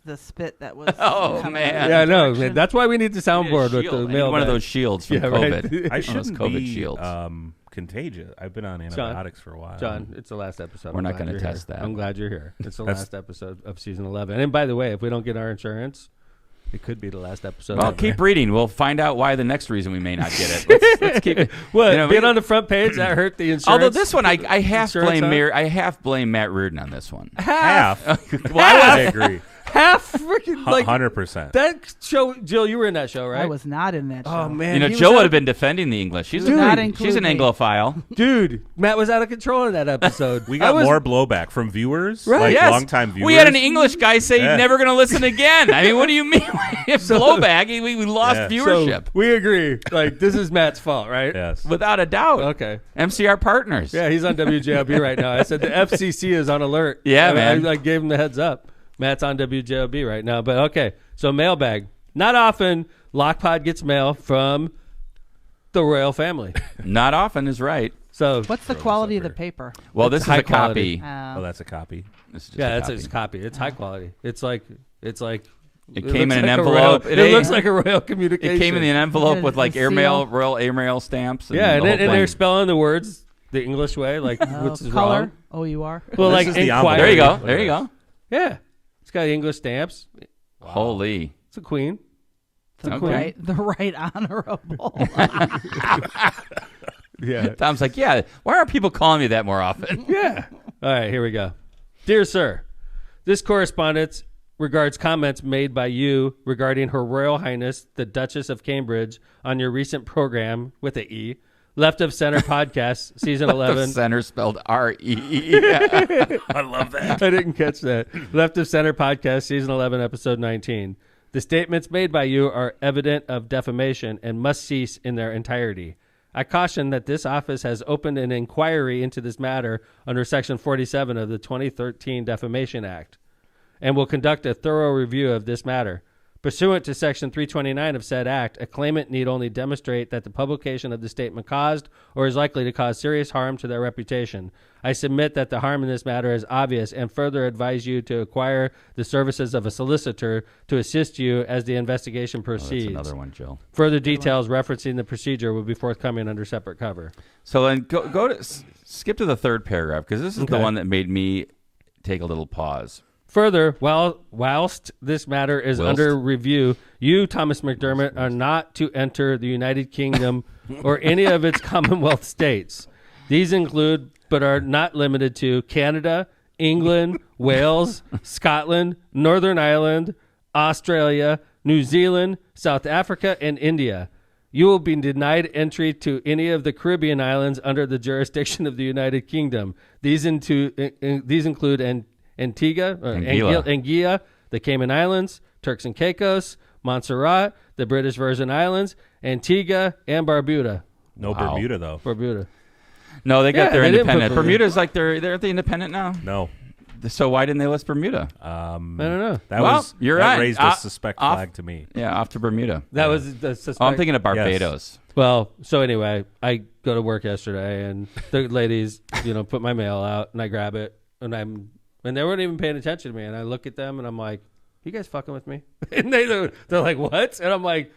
The spit that was. Oh, coming man. out Yeah, I of the know. direction. That's why we need the soundboard with Shield. the I need mailbag. one of those shields from COVID. Right. I shouldn't COVID be shields. contagious. I've been on antibiotics for a while. John, it's the last episode. We're I'm not glad gonna you're test here. that. I'm glad you're here. It's the last episode of season 11. And by the way, if we don't get our insurance, it could be the last episode. Well, keep reading. We'll find out why the next reason we may not get it. Let's keep it. What? You know, Being on the front page, that hurt the insurance. Although this one, I half Insurance, huh? I half blame Matt Reardon on this one. Half. Well, I I agree. half freaking like 100%. that show. Jill, you were in that show, right? I was not in that show. Oh man, You know, he was Jill would out- have been defending the English. She's not she's include an me. Anglophile. Dude, Matt was out of control in that episode. We got more blowback from viewers, Right. like Yes. longtime viewers. We had an English guy say Yeah. he's never going to listen again. I mean, what do you mean? If blowback, we lost Yeah. viewership. So we agree. Like this is Matt's fault, right? Yes. Without a doubt. Okay. MCR partners. Yeah, he's on WJLB right now. I said the FCC is on alert. Yeah, man. I gave him the heads up. Matt's on WJLB right now. But okay, so mailbag. Not often Lockpod gets mail from the royal family. Not often is right. So What's the quality of the paper? Well, It's this is high a quality. copy. Oh, that's a copy. This is just yeah, a it's copy. a copy. It's high quality. It's like It it came looks in an like a envelope. Royal, it looks like a Royal Communication. It came in the envelope with like The airmail, seal. royal airmail stamps. yeah, and, the whole and they're thing. spelling the words the English way, like which is color. wrong. O-U-R. Well, This like is the inquiry. envelope. There you go. Look at There you this. go. Yeah, it's got English stamps. Holy. It's a queen. The Okay. right honorable. Yeah. Tom's like, yeah, why aren't people calling me that more often? Yeah. All right, here we go. Dear Sir, this correspondence regards comments made by you regarding Her Royal Highness, the Duchess of Cambridge, on your recent program, with a E, Left of Center Podcast, Season 11. Center spelled R-E. I love that. I didn't catch that. Left of Center Podcast, Season 11, Episode 19. The statements made by you are evident of defamation and must cease in their entirety. I caution that this office has opened an inquiry into this matter under Section 47 of the 2013 Defamation Act and will conduct a thorough review of this matter. Pursuant to Section 329 of said act, a claimant need only demonstrate that the publication of the statement caused or is likely to cause serious harm to their reputation. I submit that the harm in this matter is obvious and further advise you to acquire the services of a solicitor to assist you as the investigation proceeds. That's another one, Jill. Further details referencing the procedure will be forthcoming under separate cover. So then go to skip to the third paragraph because this is the Okay. one that made me take a little pause. Further, whilst this matter is under review, you, Thomas McDermott, are not to enter the United Kingdom or any of its Commonwealth states. These include, but are not limited to, Canada, England, Wales, Scotland, Northern Ireland, Australia, New Zealand, South Africa, and India. You will be denied entry to any of the Caribbean islands under the jurisdiction of the United Kingdom. These include Anguilla, the Cayman Islands, Turks and Caicos, Montserrat, the British Virgin Islands, Antigua, and Barbuda. No Wow. Bermuda though. Barbuda. No, they got Yeah, their they didn't put independent. Bermuda. Bermuda's like they're the independent now. No. So why didn't they list Bermuda? I don't know. That Well, was you're that right. raised a suspect flag to me. Yeah, off to Bermuda. That was the suspect. Oh, I'm thinking of Barbados. Well, so anyway, I go to work yesterday, and the ladies, put my mail out, and I grab it, and they weren't even paying attention to me, and I look at them, and I'm like, "You guys fucking with me?" And they're like, "What?" And I'm like,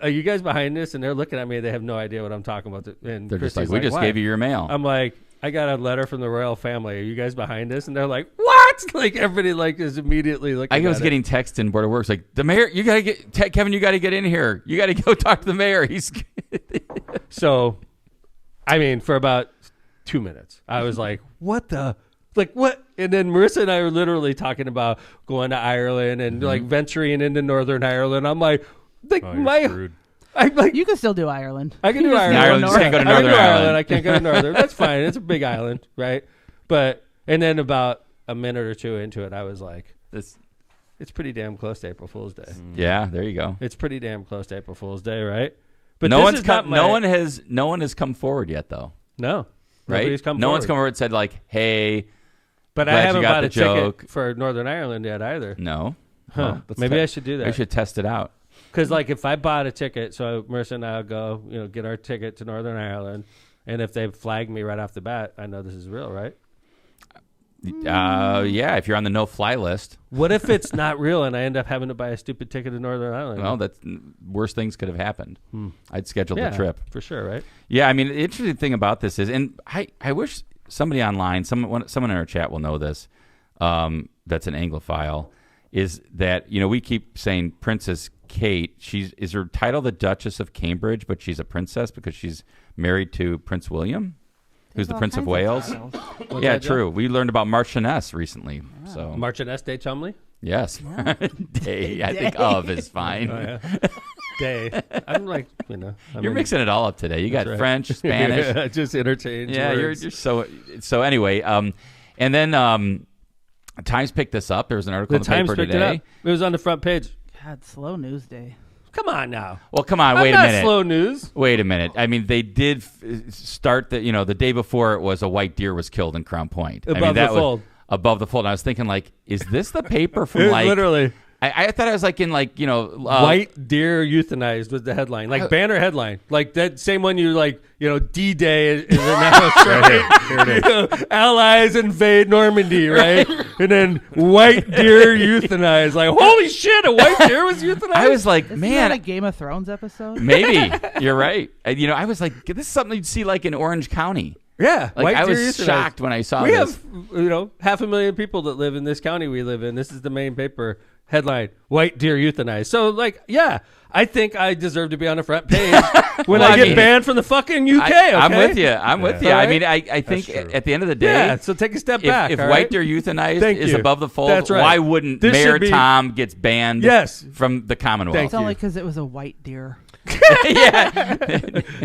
"Are you guys behind this?" And they're looking at me, they have no idea what I'm talking about. And They're just Christy's like, we just "What?" gave you your mail. I'm like, "I got a letter from the royal family. Are you guys behind this?" And they're like, "What?" Like everybody is immediately looking. I was at getting text in Board of Works like, the mayor, you gotta get Kevin, you gotta get in here. You gotta go talk to the mayor. He's So, I mean, for about 2 minutes, I was like, what the? Like, what? And then Marissa and I were literally talking about going to Ireland and, like, venturing into Northern Ireland. I'm like Oh, you're screwed. I'm like, You can still do Ireland. I can You do just Ireland. Ireland, you just can't go to I can Northern do Ireland. I can't go to Northern. That's fine. It's a big island, right? But, and then about a minute or two into it, I was like, this, it's pretty damn close to April Fool's Day. yeah, there you go. It's pretty damn close to April Fool's Day, right? But No this one's is not come. my- No one has come forward yet, though. No. Right? Nobody's come no one's forward. come forward and said like, "Hey, But I Glad you haven't got bought the a ticket joke. for Northern Ireland yet either. no." Huh. Well, let's Maybe I should do We that. should test it out. Because, like, if I bought a ticket, so Marissa and I will go, get our ticket to Northern Ireland, and if they flag me right off the bat, I know this is real, right? Yeah, if you're on the no-fly list, What if it's not real and I end up having to buy a stupid ticket to Northern Ireland? well, that's worse things could have happened. I'd scheduled yeah, the trip. for sure, right? Yeah, I mean, the interesting thing about this is, and I wish somebody online, someone in our chat will know this, that's an Anglophile, is that, we keep saying Princess Kate, is her title the Duchess of Cambridge, but she's a princess because she's married to Prince William, who's the All Prince of kinds Wales. titles. What's Yeah, that, John? true. We learned about Marchioness recently. So, Marchioness de Chumley? yes. Day, I think of is fine. Oh, yeah. Day. I'm like, You're mixing it all up today. You got right. French, Spanish. Yeah, just interchange Yeah, words. you're so anyway. And then Times picked this up. There was an article The in the Times paper picked today. it up. It was on the front page. God, slow news day. Come on now. Well, come on, I'm wait a not minute. slow news. Wait a minute. I mean, they did start the day before it was a white deer was killed in Crown Point. Above the fold. Above the fold. And I was thinking, like, is this the paper from It like literally. I thought I was like in White deer euthanized was the headline, like banner headline, like that same one you like. D-Day is announced, right? Here it is. Allies invade Normandy, right? And then white deer euthanized. Like, holy shit, a white deer was euthanized? I was like, Isn't man, that a Game of Thrones episode? maybe you're right. I was like, this is something you'd see like in Orange County. Yeah, Like white I deer was euthanized. shocked when I saw We this. have, 500,000 people that live in this county we live in. This is the main paper headline: white deer euthanized. So, like, yeah, I think I deserve to be on the front page when Well, I I get mean, banned from the fucking UK. Okay? I'm with you. I'm with you. All I right? mean, I think true. at the end of the day, Yeah. So take a step back. if all white right? deer euthanized Thank is you. above the fold, That's right. why wouldn't This Mayor should be- Tom gets banned Yes. from the Commonwealth? Thank It's only you. because it was a white deer. Yeah.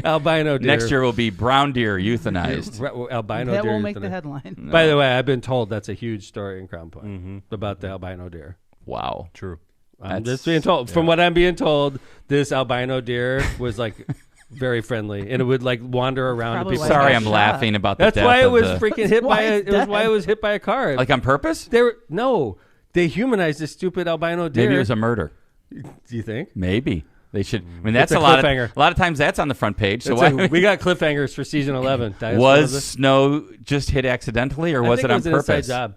albino deer. Next year will be brown deer euthanized. Albino That deer. will make the euthanized. headline. By the way, I've been told that's a huge story in Crown Point about the albino deer. Wow. True. I'm That's- just being told. From what I'm being told, this albino deer was like very friendly, and it would like wander around to Probably people. why Sorry, got I'm shot. laughing about the That's death why it of was the- freaking hit by. why It it's was why dead. it was hit by a car. like on purpose. They humanized this stupid albino deer. Maybe it was a murder. Do you think? Maybe they should. I mean, that's It's a a lot. cliffhanger. A lot of times that's on the front page. So It's why like, we got cliffhangers for season 11. That is was one of Snow just hit accidentally, or the- I was think it on was an inside purpose? job.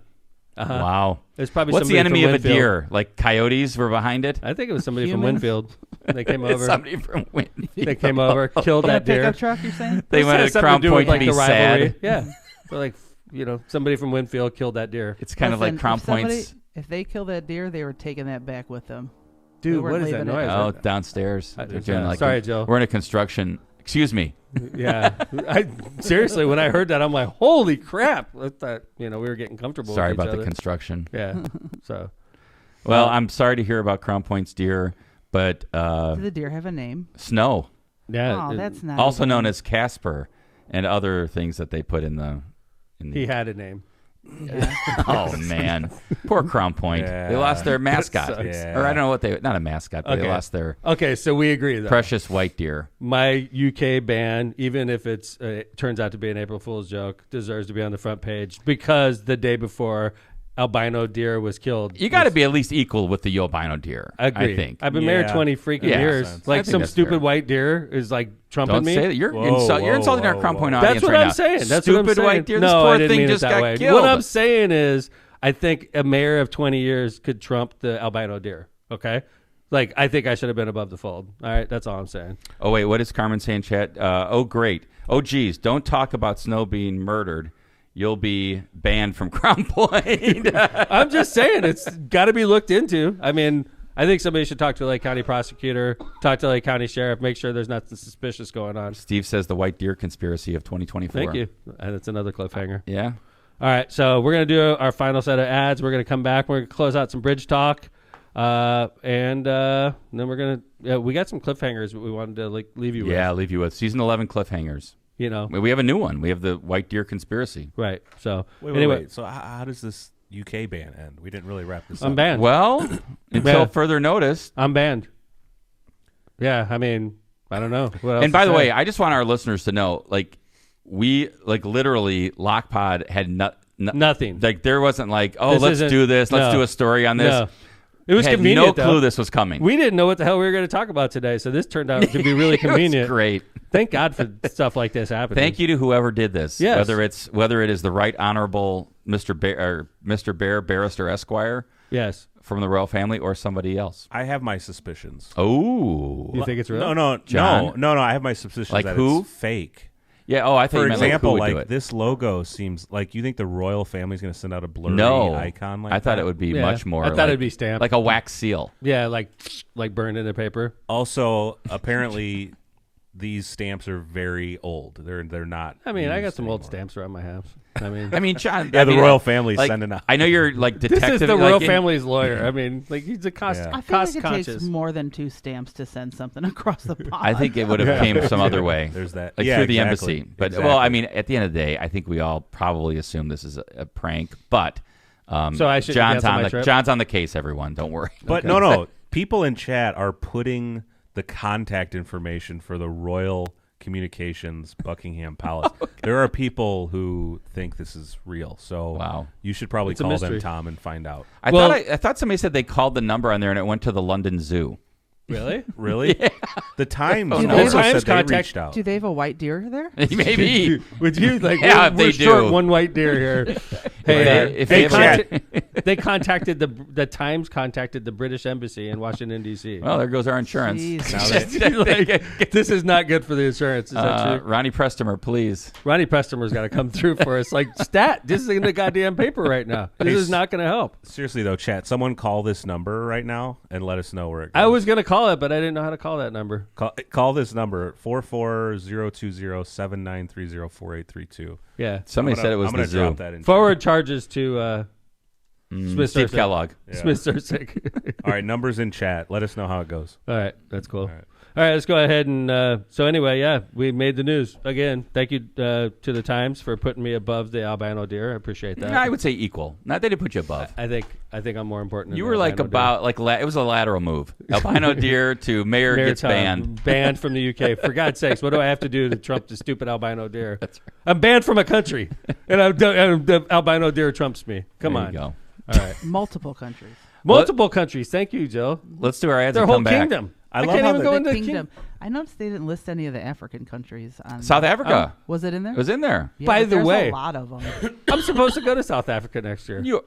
Uh-huh. Wow. It's probably What's the somebody enemy from of a Winfield. deer? Like coyotes were behind it. I think it was somebody from Humans? Winfield. They came It's over. somebody from Winfield. They came over, killed In a that deer. pickup truck, you're saying? They This went has to something Crown do with, Point like to be the rivalry. sad. Yeah. So like, somebody from Winfield killed that deer. It's kind of like Listen, Crown if somebody- Point's. If they killed that deer, they were taking that back with them. Dude, weren't what is that leaving it. noise? Oh, downstairs. I- They're doing yeah. like Sorry, Joe. We're in a construction. Excuse me. Yeah. Seriously, when I heard that, I'm like, holy crap. I thought, we were getting comfortable Sorry with each about the other. construction. Yeah. So, Well, I'm sorry to hear about Crown Point's deer, but Do the deer have a name? Snow, yeah. Oh, that's not. also even- known as Casper, and other things that they put in the. He had a name. Yeah. Oh man, poor Crown Point. Yeah. They lost their mascot, sucks. Yeah. or I don't know what they. Not a mascot, but they Okay. lost their Okay, so we agree, though. precious white deer. My UK ban, even if it's turns out to be an April Fool's joke, deserves to be on the front page because the day before albino deer was killed. You got to be at least equal with the albino deer. Agreed. I think. I've been married Yeah. 20 freaking Yeah. years. Sense. I Like think some that's stupid fair. white deer is like trumping Don't me. say that. You're, Whoa, you're insulting our whoa, Crown whoa. Point That's audience what right I'm now. saying. That's Stupid what I'm saying. white deer. No, This I poor didn't thing mean just it that got way. killed. What I'm saying is, I think a mayor of 20 years could trump the albino deer. Okay, like I think I should have been above the fold. All right, that's all I'm saying. Oh wait, what is Carmen saying, chat? Oh great. Oh geez, don't talk about Snow being murdered. You'll be banned from Crown Point. I'm just saying it's got to be looked into. I mean, I think somebody should talk to Lake County prosecutor, talk to Lake County sheriff, make sure there's nothing suspicious going on. Steve says the white deer conspiracy of 2024. Thank you. And it's another cliffhanger. Yeah. All right, so we're going to do our final set of ads. We're going to come back. We're going to close out some bridge talk. And then we're going to we got some cliffhangers that we wanted to leave you Yeah, I'll with. leave you with season 11 cliffhangers. We have a new one. We have the white deer conspiracy. Right. So Wait. anyway, So how does this UK ban end? We didn't really wrap this up. I'm banned. Well, until Yeah. further notice. I'm banned. Yeah, I mean, I don't know. What else And by to the say. way, I just want our listeners to know, we literally Lockpod had nothing. Like there wasn't like, oh, This let's isn't- do this. Let's no. do a story on this. No. It was had convenient. no clue though. this was coming. We didn't know what the hell we were going to talk about today, so this turned out to be really It was convenient. great. Thank God for stuff like this happening. Thank you to whoever did this. Yes. Whether it is the Right Honorable Mr. Bear Barrister Esquire Yes. from the royal family, or somebody else. I have my suspicions. Oh, You think it's real? No, John? no. I have my suspicions Like that who? it's fake. yeah. Oh, I thought For you meant example, like, who would do it. this logo seems like you think the royal family's going to send out a blurry No, icon like I thought that? it would be Yeah. much more. I thought like, it'd be stamped. like a wax seal. Yeah, like burned in the paper. Also, apparently, these stamps are very old. They're not. I mean, I got used some old anymore. stamps around my house. I mean, I mean, John. Yeah, I the mean, royal family's like, sending out. I know you're like this detective. is the like, royal in- family's lawyer. I mean, like he's a cost Yeah. I feel cost like it conscious. takes more than 2 stamps to send something across the pond. I think it would have came some other way. There's that. Like Yeah, through the exactly. embassy. But Exactly. well, I mean, at the end of the day, I think we all probably assume this is a prank. But So I should John's cancel on my the trip? John's on the case. Everyone, don't worry. But no. People in chat are putting the contact information for the royal Communications, Buckingham Palace. There are people who think this is real. So Wow. you should probably It's a call them, mystery. Tom, and find out. I thought somebody said they called the number on there and it went to the London Zoo. Really? Really? The Times Do they- also Times said they reached out. Do they have a white deer there? Maybe. Would you like? Yeah, we're they short do. one white deer here. If they They contacted the Times contacted the British Embassy in Washington D.C. Well, there goes our insurance. Like, this is not good for the insurance. Is that true? Ronnie Prestimer, please. Ronnie Prestimer's got to come through for us. Like, this is in the goddamn paper right now. This is not going to help. Seriously, though, chat, someone call this number right now and let us know where it goes. I was going to call it, but I didn't know how to call that number. Call this number, 44020-7930-4832. Yeah. Somebody said it was I'm the gonna zoo. drop that in. Forward charges to Smith Steve Sursick. Kellogg. Yeah. Smith Sursick. All right, numbers in chat. Let us know how it goes. All right, that's cool. right. All right, let's go ahead and so anyway, yeah, we made the news again. Thank you to the Times for putting me above the albino deer. I appreciate that. I would say equal. Not that it put you above. I think I'm more important. Than You the were like albino deer. it was a lateral move. Albino deer to mayor gets Tom, banned. Banned from the UK. For God's sakes, what do I have to do to trump the stupid albino deer? I'm banned from a country, and the albino deer trumps me. Come There on. you go. All right. Multiple countries. Multiple countries. Thank you, Jill. Let's do our ads Their and whole come back. kingdom. I I love can't how even the- go The into kingdom. I noticed they didn't list any of the African countries. On South Africa. Was it in there? It was in there. Yeah, By but the there's way- a lot of them. I'm supposed to go to South Africa next year. You,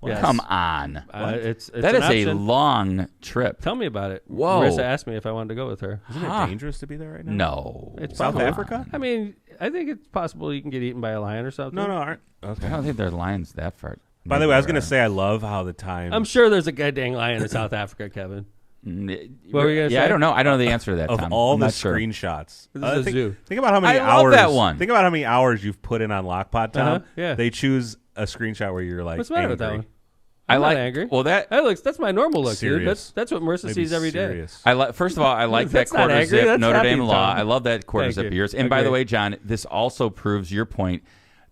Yes. Come on. It's That an is a option. long trip. Tell me about it. Whoa. Marissa asked me if I wanted to go with her. Isn't Huh. it dangerous to be there right now? No. It's South possible. Africa? I mean, I think it's possible you can get eaten by a lion or something. No. I Okay. don't think there's lions that far. By the way, I was going to say I love how the Times. I'm sure there's a goddamn lion in South Africa, Kevin. What were you gonna Yeah, say? I don't know. I don't know the answer to that, of Tom. all I'm the not sure. screenshots. This is a zoo. Think about how many I love hours. that one. Think about how many hours you've put in on Lockpod, Tom. Uh-huh, yeah. They choose a screenshot where you're like, What's the matter angry. with that one? I I'm not like angry. Well, That's my normal look, dude. Serious. That's what Marissa Maybe sees every day. serious. First of all, I like that That's not quarter angry, zip that's Notre happy, Dame law. Tom. I love that quarter Thank zip you. of yours. And by the Agree. way, John, this also proves your point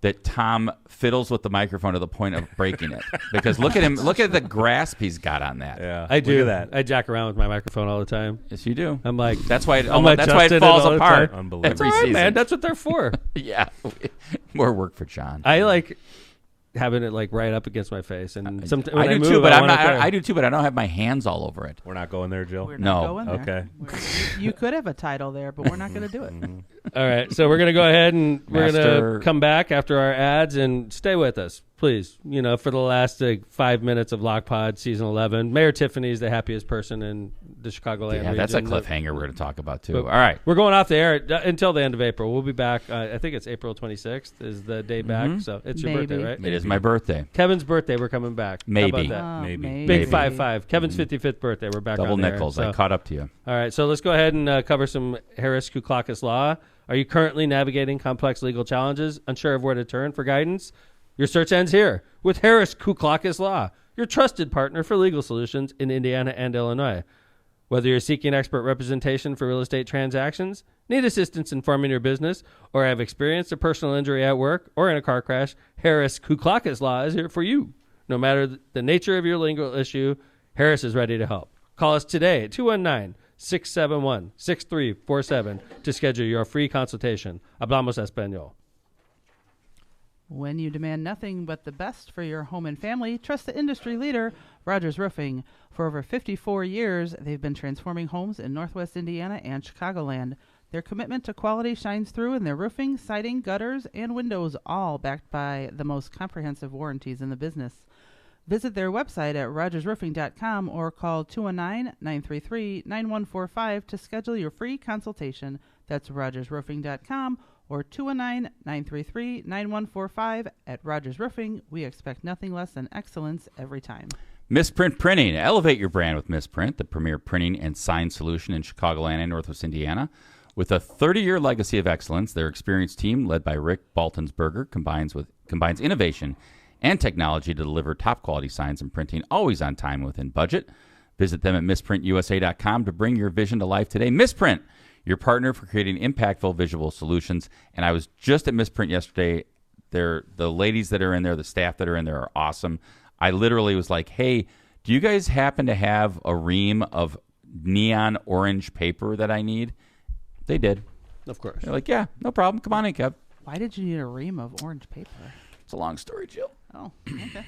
that Tom fiddles with the microphone to the point of breaking it. Because look at him. Look at the grasp he's got on that. Yeah, I do. Look at that. I jack around with my microphone all the time. Yes, you do. I'm like, That's why. I'm like That's why adjusting it falls all the apart. time. Unbelievable. It's all every right, season. man. That's what they're for. Yeah, more work for John. I like having it like right up against my face, and sometimes I do move, too, but I I'm want not. it there. I do too, but I don't have my hands all over it. We're not going there, Jill. We're No. not going there. Okay. You could have a title there, but we're not going to do it. All right, so we're gonna go ahead and we're Master- gonna come back after our ads and stay with us, please. You know, for the last 5 minutes of Lockpod season 11, Mayor Tiffany is the happiest person in the Chicagoland Yeah, that's a region. cliffhanger we're going to talk about too. But All right. We're going off the air until the end of April. We'll be back. I think it's April 26th is the day back. So it's your Maybe. birthday, right? It is my birthday. Kevin's birthday. We're coming back. Maybe. How about that? Maybe. Big 5-5. Kevin's 55th birthday. We're back Double on there, nickels. so- I caught up to you. All right, so let's go ahead and cover some Harris Kouklakis law. Are you currently navigating complex legal challenges, unsure of where to turn for guidance? Your search ends here with Harris Kouklakis Law, your trusted partner for legal solutions in Indiana and Illinois. Whether you're seeking expert representation for real estate transactions, need assistance in forming your business, or have experienced a personal injury at work or in a car crash, Harris Kouklakis Law is here for you. No matter the nature of your legal issue, Harris is ready to help. Call us today at 219-671-6347 to schedule your free consultation. Hablamos Español. When you demand nothing but the best for your home and family, trust the industry leader, Rogers Roofing. For over 54 years, they've been transforming homes in Northwest Indiana and Chicagoland. Their commitment to quality shines through in their roofing, siding, gutters, and windows, all backed by the most comprehensive warranties in the business. Visit their website at rogersroofing.com or call 219-933-9145 to schedule your free consultation. That's rogersroofing.com or 219-933-9145. At Rogers Roofing, we expect nothing less than excellence every time. Misprint Printing. Elevate your brand with Misprint, the premier printing and sign solution in Chicagoland and Northwest Indiana. With a 30-year legacy of excellence, their experienced team, led by Rick Baltonsberger, combines innovation and technology to deliver top-quality signs and printing, always on time within budget. Visit them at misprintusa.com to bring your vision to life today. Misprint, your partner for creating impactful visual solutions. And I was just at Misprint yesterday. The ladies that are in there, the staff that are in there are awesome. I literally was like, hey, do you guys happen to have a ream of neon orange paper that I need? They did. Of course. They're like, yeah, no problem. Come on in, Kev. Why did you need a ream of orange paper? It's a long story, Jill. Oh, okay.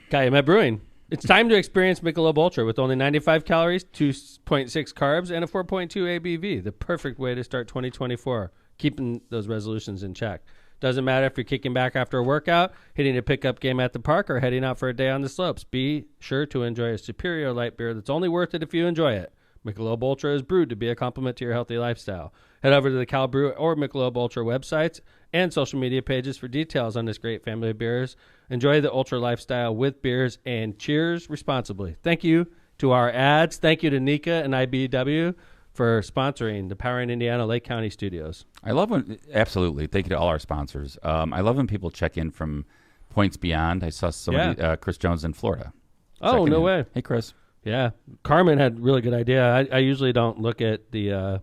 Calumet Brewing. It's time to experience Michelob Ultra with only 95 calories, 2.6 carbs, and a 4.2 ABV. The perfect way to start 2024, keeping those resolutions in check. Doesn't matter if you're kicking back after a workout, hitting a pickup game at the park, or heading out for a day on the slopes. Be sure to enjoy a superior light beer that's only worth it if you enjoy it. Michelob Ultra is brewed to be a complement to your healthy lifestyle. Head over to the Calibre or Michelob Ultra websites and social media pages for details on this great family of beers. Enjoy the Ultra lifestyle with beers, and cheers responsibly. Thank you to our ads. Thank you to Nika and IBW for sponsoring the Powering Indiana Lake County Studios. I love when, absolutely. Thank you to all our sponsors. I love when people check in from points beyond. I saw somebody, Chris Jones in Florida. Oh, no in. way. Hey, Chris. Yeah. Carmen had a really good idea. I usually don't look at the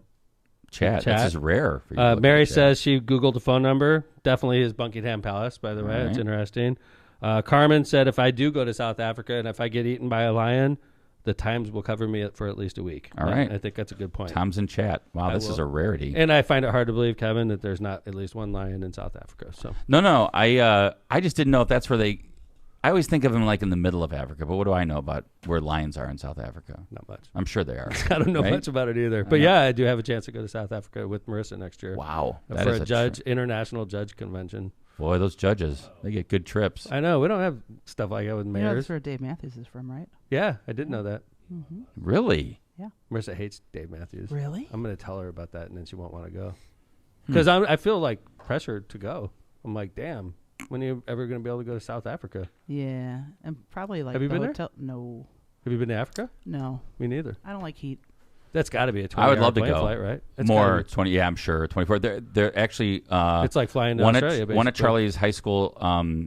Chat. Chat. This is rare. For you to look Mary at chat. says she Googled the phone number. Definitely is Buckingham Palace, by the way. All It's right. interesting. Carmen said if I do go to South Africa and if I get eaten by a lion, the Times will cover me for at least a week. All right. I think that's a good point. Tom's in chat. Wow, I this is will. a rarity. And I find it hard to believe, Kevin, that there's not at least one lion in South Africa. So No. I just didn't know if that's where they. I always think of them like in the middle of Africa, but what do I know about where lions are in South Africa? not much. I'm sure they are. I don't know right? much about it either. But yeah, I do have a chance to go to South Africa with Marissa next year. Wow, that For is a judge, international judge convention. Boy, those judges, they get good trips. I know. We don't have stuff like that with You know mayors. that's where Dave Matthews is from, right? Yeah, I did know that. Mm-hmm. Really? Marissa hates Dave Matthews. Really? I'm going to tell her about that, and then she won't want to go. Hmm. Because I feel like pressured to go. I'm like, damn, when are you ever going to be able to go to South Africa? Yeah, and probably like Have you the been there? hotel. No, Have you been to Africa? no, Me neither. I don't like heat. That's got to be a 20 I would love to go. flight, right? It's More gotta 20. Yeah, I'm sure 24. They're actually. be- it's like flying to one Australia, of one of basically. Charlie's high school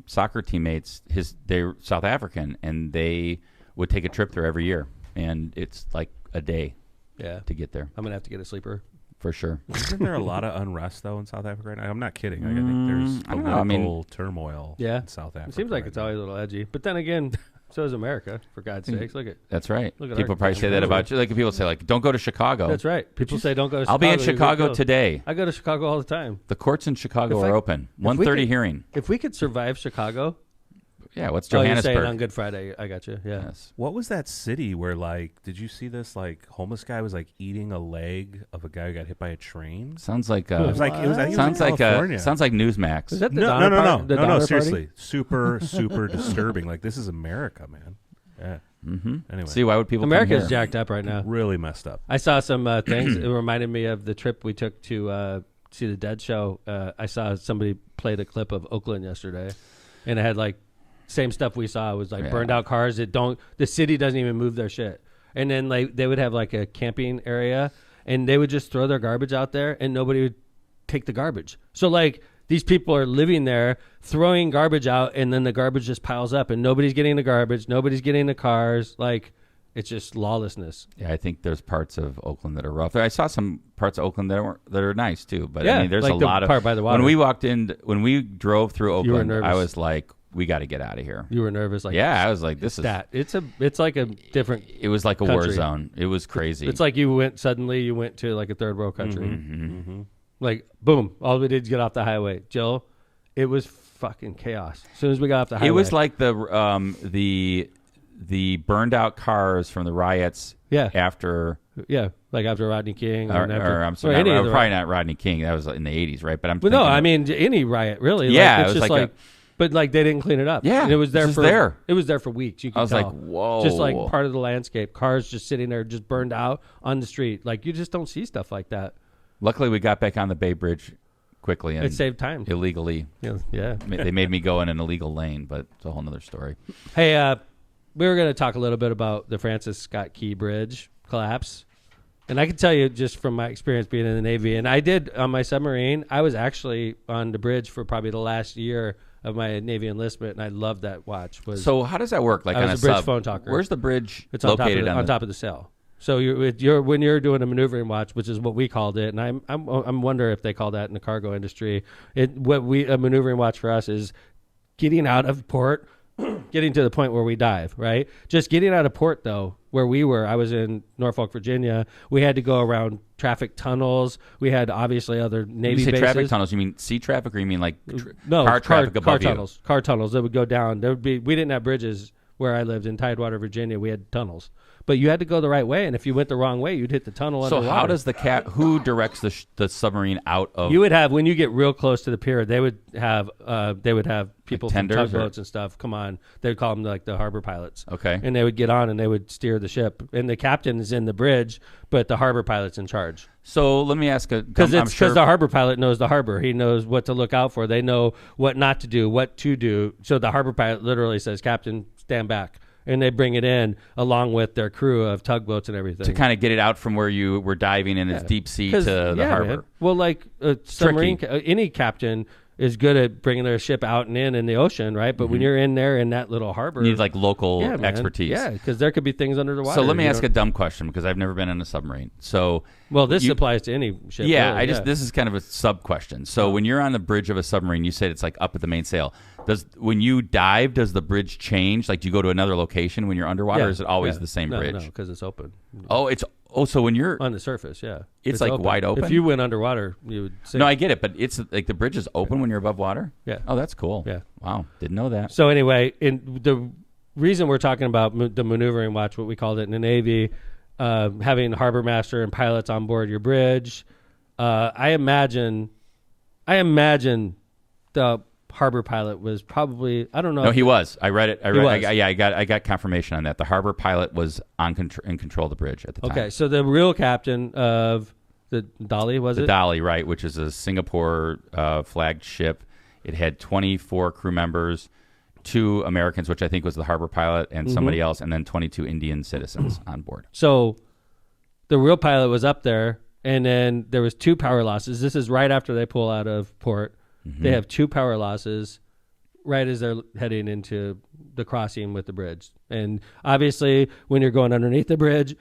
soccer teammates. They're South African, and they would take a trip there every year, and it's like a day Yeah. to get there I'm going to have to get a sleeper. for sure. Isn't there a lot of unrest though in South Africa right now? I'm not kidding. Like, I think there's I don't know. I political mean- turmoil Yeah. in South Africa. It seems like right it's now. always a little edgy. But then again, so is America, for God's sakes. Look at That's right. Look at People our probably say that country. about you. Like people say, like, don't go to Chicago. That's right. People say don't go to Chicago. I'll be in you get Chicago killed. today. I go to Chicago all the time. The courts in Chicago If I- are open. if we 1:30 could- hearing. If we could survive Chicago. Yeah, what's Oh, you're Johannesburg? saying on Good Friday. I got you. Yeah. Yes. What was that city where, like, did you see this, like, homeless guy was, like, eating a leg of a guy who got hit by a train? Sounds like It was like, I think it was in California. sounds like Newsmax. Is that the no, Donner no, no, Party- no, the no, Donner no, Party? seriously. Super, super disturbing. Like, this is America, man. Yeah. Mm-hmm. Anyway. See, why would people? America's come here? jacked up right now. Really messed up. I saw some things. It reminded me of the trip we took to see the Dead show. I saw somebody played a clip of Oakland yesterday, and it had like same stuff we saw. It was like Yeah. burned out cars that don't. The city doesn't even move their shit. And then like they would have like a camping area, and they would just throw their garbage out there, and nobody would take the garbage. So like these people are living there, throwing garbage out, and then the garbage just piles up, and nobody's getting the garbage, nobody's getting the cars. Like it's just lawlessness. Yeah, I think there's parts of Oakland that are rough. I saw some parts of Oakland that are nice too. But Yeah, I mean, there's like a the lot of part by the water. when we drove through You were Oakland, I nervous. was like, we got to get out of here. You were nervous, like Yeah, I was like, this is that. It's like a different. It was like a war country. zone. It was crazy. It's like you went to like a third world country. Mm-hmm. Like boom, all we did is get off the highway. Jill, it was fucking chaos. As soon as we got off the highway, it was like the burned out cars from the riots. Yeah. After like after Rodney King, or and after, I'm sorry, or any of the probably not Rodney King. That was in the 80s, right? But I'm But no, thinking- I mean any riot really. Yeah, like, it it's was just like a- but like they didn't clean it up. Yeah, and it was there it's just for there. It was there for weeks. You could I was tell. like, whoa, just like part of the landscape. Cars just sitting there, just burned out on the street. Like you just don't see stuff like that. Luckily, we got back on the Bay Bridge quickly and It saved time. illegally. Yeah. They made me go in an illegal lane, but it's a whole nother story. Hey, we were going to talk a little bit about the Francis Scott Key Bridge collapse. And I can tell you just from my experience being in the Navy, and I did on my submarine, I was actually on the bridge for probably the last year of my Navy enlistment, and I loved that watch. So how does that work? Like I on was a a bridge sub? phone talker. Where's the bridge It's on located on top of the sail. So you're when you're doing a maneuvering watch, which is what we called it, and I'm wondering if they call that in the cargo industry. A maneuvering watch for us is getting out of port getting to the point where we dive, right? Just getting out of port, though, where we were, I was in Norfolk, Virginia. We had to go around traffic tunnels. We had obviously other Navy When you say bases. traffic tunnels, you mean sea traffic, or you mean like No, car traffic above car you? tunnels. Car tunnels that would go down. There would be. We didn't have bridges where I lived in Tidewater, Virginia. We had tunnels, but you had to go the right way. And if you went the wrong way, you'd hit the tunnel So underwater. how does who directs the submarine out of? You would have, when you get real close to the pier, they would have people from tenders tugboats and stuff come on. They'd call them like the harbor pilots. Okay. And they would get on and they would steer the ship. And the captain is in the bridge, but the harbor pilot's in charge. So let me ask Because the harbor pilot knows the harbor. He knows what to look out for. They know what not to do, what to do. So the harbor pilot literally says, "Captain, stand back." And they bring it in along with their crew of tugboats and everything. to kind of get it out from where you were diving in its deep sea to the harbor. Man. Well, like a submarine, any captain is good at bringing their ship out and in the ocean, right? But when you're in there in that little harbor, You need like local man. expertise. Yeah, because there could be things under the water. So let me ask a dumb question because I've never been in a submarine. So Well, this applies to any ship. yeah, really, this is kind of a sub question. So when you're on the bridge of a submarine, you said it's like up at the mainsail. When you dive, does the bridge change? Like, do you go to another location when you're underwater, or is it always the same bridge? No, because it's open. So when you're On the surface, yeah. It's like wide open? If you went underwater, you would sink. no, I get it, but it's like the bridge is open when you're above water. Yeah. Oh, that's cool. Yeah. Wow, didn't know that. So anyway, the reason we're talking about the maneuvering watch, what we called it in the Navy, having harbor master and pilots on board your bridge, I imagine the harbor pilot was probably, I don't know. No, he was. I read it. I was. I got confirmation on that. The harbor pilot was in control of the bridge at the time. Okay, so the real captain of the Dolly, was The it? Dolly, right, which is a Singapore flagged ship. It had 24 crew members, 2 Americans, which I think was the harbor pilot, and somebody else, and then 22 Indian citizens on board. So the real pilot was up there, and then there was 2 power losses. This is right after they pull out of port. They have 2 power losses right as they're heading into the crossing with the bridge. And obviously, when you're going underneath the bridge,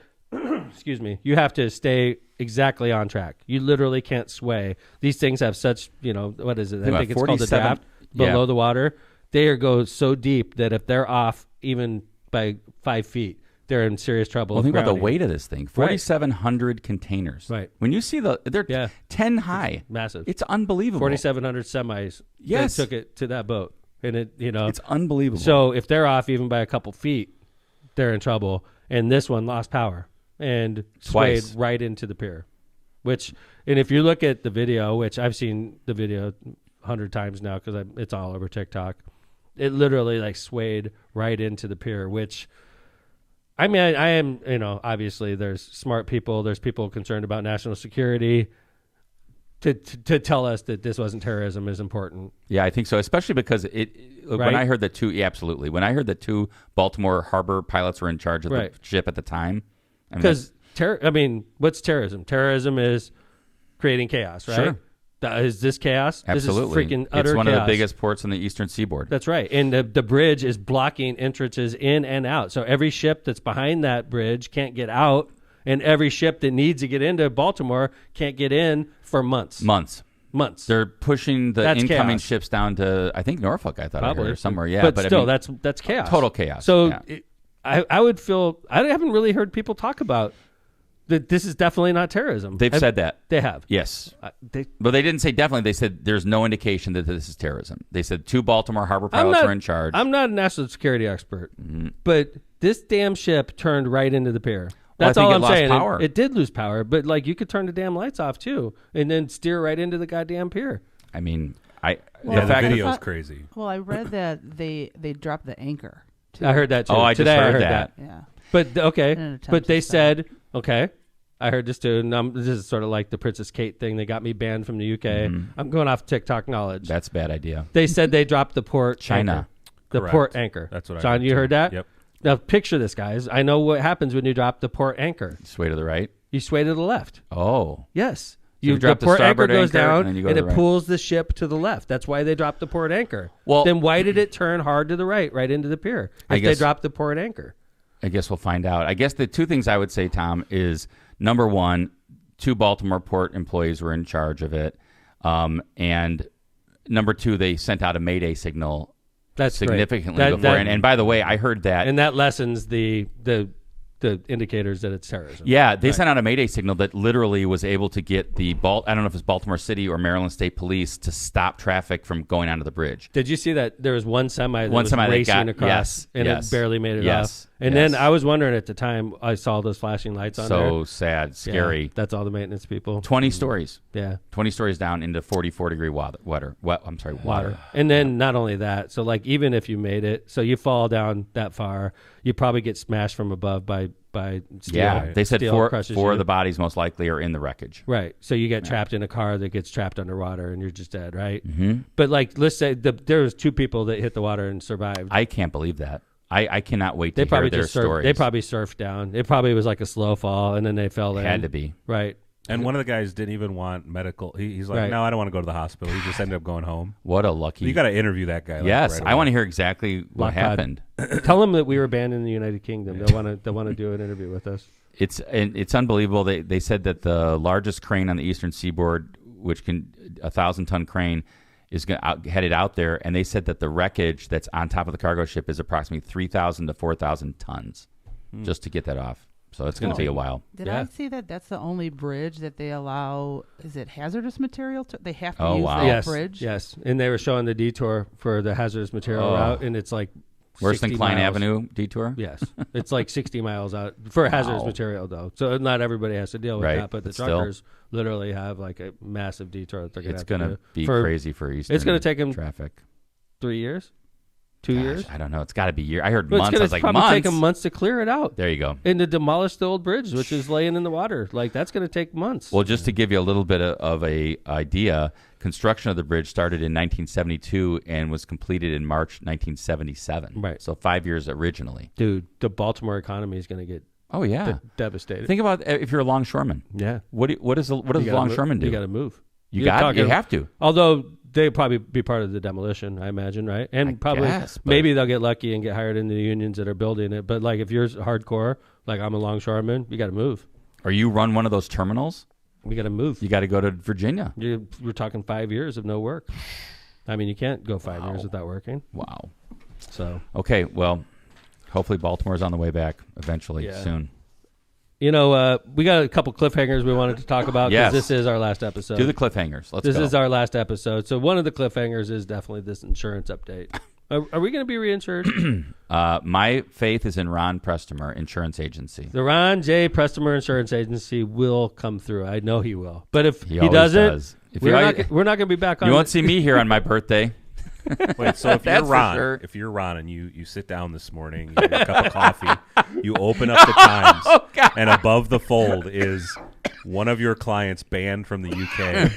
excuse me, you have to stay exactly on track. You literally can't sway. These things have such, what is it? I think it's called the draft below the water. They go so deep that if they're off even by 5 feet, they're in serious trouble. Well, think about the grounding. weight of this thing. 4,700 containers. Right. When you see they're 10 high. Massive. It's unbelievable. 4,700 semis. Yes. That took it to that boat. And it's unbelievable. So if they're off even by a couple feet, they're in trouble. And this one lost power and swayed right into the pier. And if you look at the video, which I've seen the video 100 times now because it's all over TikTok, it literally like swayed right into the pier, which... I mean, I am, obviously there's smart people. There's people concerned about national security. To tell us that this wasn't terrorism is important. Yeah, I think so, especially because when I heard that absolutely. When I heard that 2 Baltimore harbor pilots were in charge of the ship at the time. Because, what's terrorism? Terrorism is creating chaos, right? Sure. Is this chaos? Absolutely. This is freaking utter It's one chaos. of the biggest ports on the eastern seaboard. That's right. And the bridge is blocking entrances in and out. So every ship that's behind that bridge can't get out, and every ship that needs to get into Baltimore can't get in for months. Months. They're pushing the incoming ships down to, I think, Norfolk, I thought probably I heard, somewhere. Yeah, but still, that's chaos. Total chaos. So I would feel, I haven't really heard people talk about that this is definitely not terrorism. They've said that. They have. Yes. But they didn't say definitely. They said there's no indication that this is terrorism. They said 2 Baltimore harbor pilots were in charge. I'm not a national security expert, but this damn ship turned right into the pier. That's all I'm saying. Power. It did lose power, but you could turn the damn lights off too, and then steer right into the goddamn pier. I mean, the video is crazy. Well, I read that they dropped the anchor. Too. I heard that too. Oh, I Today just I heard that. Yeah. But okay, but they said okay. I heard this too. And this is sort of like the Princess Kate thing. They got me banned from the UK. I'm going off TikTok knowledge. That's a bad idea. They said they dropped the port China. anchor. The Correct. port anchor. That's what I John, heard you too. heard that? Yep. Now picture this, guys. I know what happens when you drop the port anchor. Sway to the right. You sway to the left. Oh. Yes. You drop the the port anchor starboard goes anchor, down and then you go and to it the right. pulls the ship to the left. That's why they dropped the port anchor. Well, then why did it turn hard to the right into the pier? If they dropped the port anchor. I guess we'll find out. I guess the 2 things I would say, Tom, is number 1, 2 Baltimore port employees were in charge of it. And number 2, they sent out a Mayday signal That's great. significantly before. And by the way, I heard that. And that lessens the indicators that it's terrorism. Yeah, they sent out a Mayday signal that literally was able to get I don't know if it's Baltimore City or Maryland State Police to stop traffic from going onto the bridge. Did you see that there was one semi that was racing across and it barely made it off? And then I was wondering at the time, I saw those flashing lights on there. So sad, scary. Yeah, that's all the maintenance people. 20 stories. Yeah. 20 stories down into 44-degree water. And then not only that, so like even if you made it, so you fall down that far, you probably get smashed from above by steel. Yeah, they said four you. of the bodies most likely are in the wreckage. Right. So you get trapped in a car that gets trapped underwater and you're just dead, right? Mm-hmm. But like, let's say there was 2 people that hit the water and survived. I can't believe that. I cannot wait to hear their stories. They probably surfed down. It probably was like a slow fall and then they fell in. Had to be. Right. And one of the guys didn't even want medical. He's like, no, I don't want to go to the hospital. He just ended up going home. What a lucky. You got to interview that guy. Yes, right I want to hear exactly what happened. Tell them that we were banned in the United Kingdom. They'll want to do an interview with us. It's unbelievable. They said that the largest crane on the eastern seaboard, which can 1,000-ton crane, is headed out there, and they said that the wreckage that's on top of the cargo ship is approximately 3,000 to 4,000 tons, just to get that off. So it's going to take a while. Did I see that that's the only bridge that they allow? Is it hazardous material? They have to use that bridge? Yes, and they were showing the detour for the hazardous material route, and it's like worse than Klein miles. Avenue detour? Yes. It's like 60 miles out for hazardous material, though. So not everybody has to deal with that, but the truckers literally have like a massive detour that they're going to have to do. It's going to be crazy for Eastern It's going to take them traffic. 3 years? 2 years? I don't know. It's got to be years. I heard months. It's I was like, probably months? take them months to clear it out. There you go. And to demolish the old bridge, which is laying in the water. Like, that's going to take months. Well, just to give you a little bit of a idea, construction of the bridge started in 1972 and was completed in March 1977. Right. So 5 years originally. Dude, the Baltimore economy is going to get devastated. Think about if you're a longshoreman. Yeah. What does a longshoreman do? You got to move. You have to. Although they'd probably be part of the demolition, I imagine, right? And maybe they'll get lucky and get hired into the unions that are building it. But like if you're hardcore, like I'm a longshoreman, you got to move. Or you run one of those terminals? We got to move. You got to go to Virginia. We're talking 5 years of no work. I mean, you can't go 5 years without working. Wow. So okay, well, hopefully Baltimore's on the way back eventually soon. You know, we got a couple cliffhangers we wanted to talk about because this is our last episode. Do the cliffhangers. Let's go. This is our last episode. So one of the cliffhangers is definitely this insurance update. Are we going to be reinsured? My faith is in Ron Prestimer Insurance Agency. The Ron J. Prestimer Insurance Agency will come through. I know he will. But if he doesn't, we're not going to be back on. You won't see me here on my birthday. Wait, so if you're Ron and you sit down this morning, you get a cup of coffee, you open up the Times, and above the fold is one of your clients banned from the UK.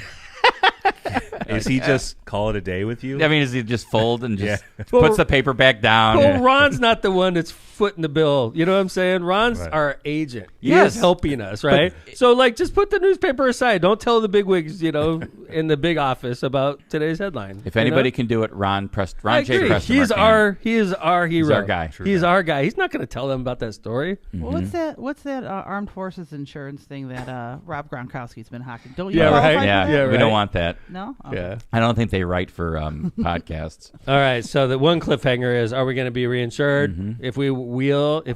Is he just call it a day with you? I mean, is he just fold and just puts the paper back down? Well, Ron's not the one that's footing the bill. You know what I'm saying? Ron's our agent. He is helping us, right? So, like, just put the newspaper aside. Don't tell the bigwigs, in the big office about today's headline. If anybody can do it, Ron J. Prestimer. He is our hero. He's our guy. He's our guy. He's not going to tell them about that story. Mm-hmm. Well, what's that armed forces insurance thing that Rob Gronkowski's been hawking? Don't you? We don't want that. No. Okay. Yeah. I don't think they write for podcasts. All right. So the one cliffhanger is: are we going to be reinsured? Mm-hmm. If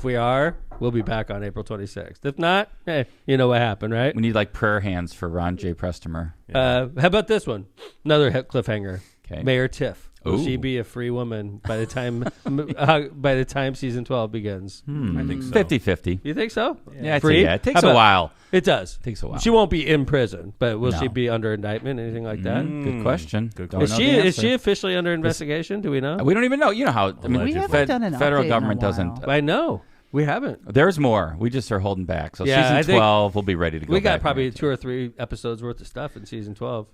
we are, we'll be back on April 26th. If not, hey, you know what happened, right? We need like prayer hands for Ron J. Prestimer. How about this one? Another cliffhanger. Okay. Mayor Tiff. Will she Ooh. be a free woman by the time season 12 begins? I think so. 50-50. You think so? Yeah, free? it takes a while. It does. It takes a while. She won't be in prison, but will No. she be under indictment? Anything like that? Good question. Good Don't question. know the Is she answer. officially under investigation? Do we know? We don't even know. You know how? I mean, We haven't done an update federal in a government while. doesn't. I know. We haven't. There's more. We just are holding back. So Yeah, I season think 12, we'll be ready to go. We got back probably on it. 2 or 3 episodes worth of stuff in season 12.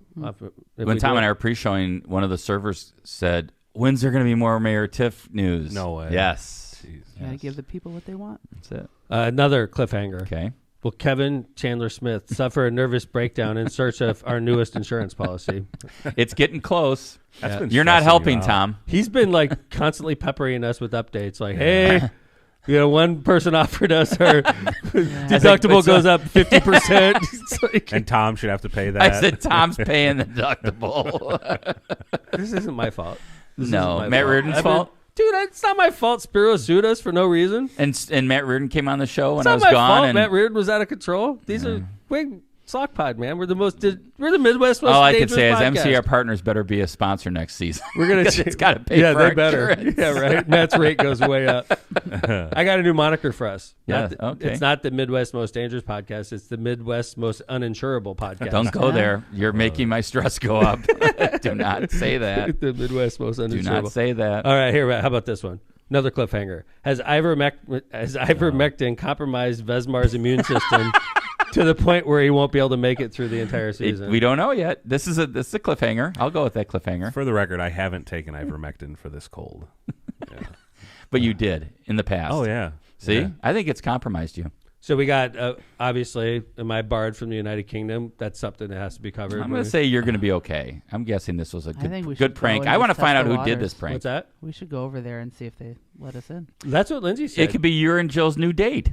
When Tom and I were pre-showing, one of the servers said, "When's there going to be more Mayor Tiff news?" No way. Yes. You gotta give the people what they want. That's it. Another cliffhanger. Okay. Will Kevin Chandler Smith suffer a nervous breakdown in search of our newest insurance policy? It's getting close. That's been You're not stressing helping, you out. Tom. He's been like constantly peppering us with updates like, hey, one person offered us our deductible goes up 50%. It's like, And Tom should have to pay that. I said Tom's paying the deductible. this isn't my fault. No, Matt Reardon's fault. Dude, it's not my fault. Spiro sued us for no reason. And Matt Reardon came on the show when It's I was not my gone. fault. And Matt Reardon was out of control. These are Sock Pod, man. We're the Midwest most all I dangerous could say podcast. is MCR Partners better be a sponsor next season. We're gonna. It's got to pay Yeah, for they our better. insurance. Yeah, right. Matt's rate goes way up. I got a new moniker for us. Okay. It's not the Midwest most dangerous podcast. It's the Midwest most uninsurable podcast. Don't go there. You're making my stress go up. Do not say that. The Midwest most uninsurable. Do not say that. All right, here. How about this one? Another cliffhanger. Has ivermectin compromised Vesmar's immune system to the point where he won't be able to make it through the entire season? We don't know yet. This is a cliffhanger. I'll go with that cliffhanger. For the record, I haven't taken ivermectin for this cold. Yeah. But you did in the past. Oh, yeah. See? Yeah. I think it's compromised you. So we got, obviously, my bard from the United Kingdom. That's something that has to be covered. I'm going to say you're going to be okay. I'm guessing this was a think we good should prank. go I and want to just find out test who the did waters. this prank. What's that? We should go over there and see if they let us in. That's what Lindsay said. It could be your and Jill's new date.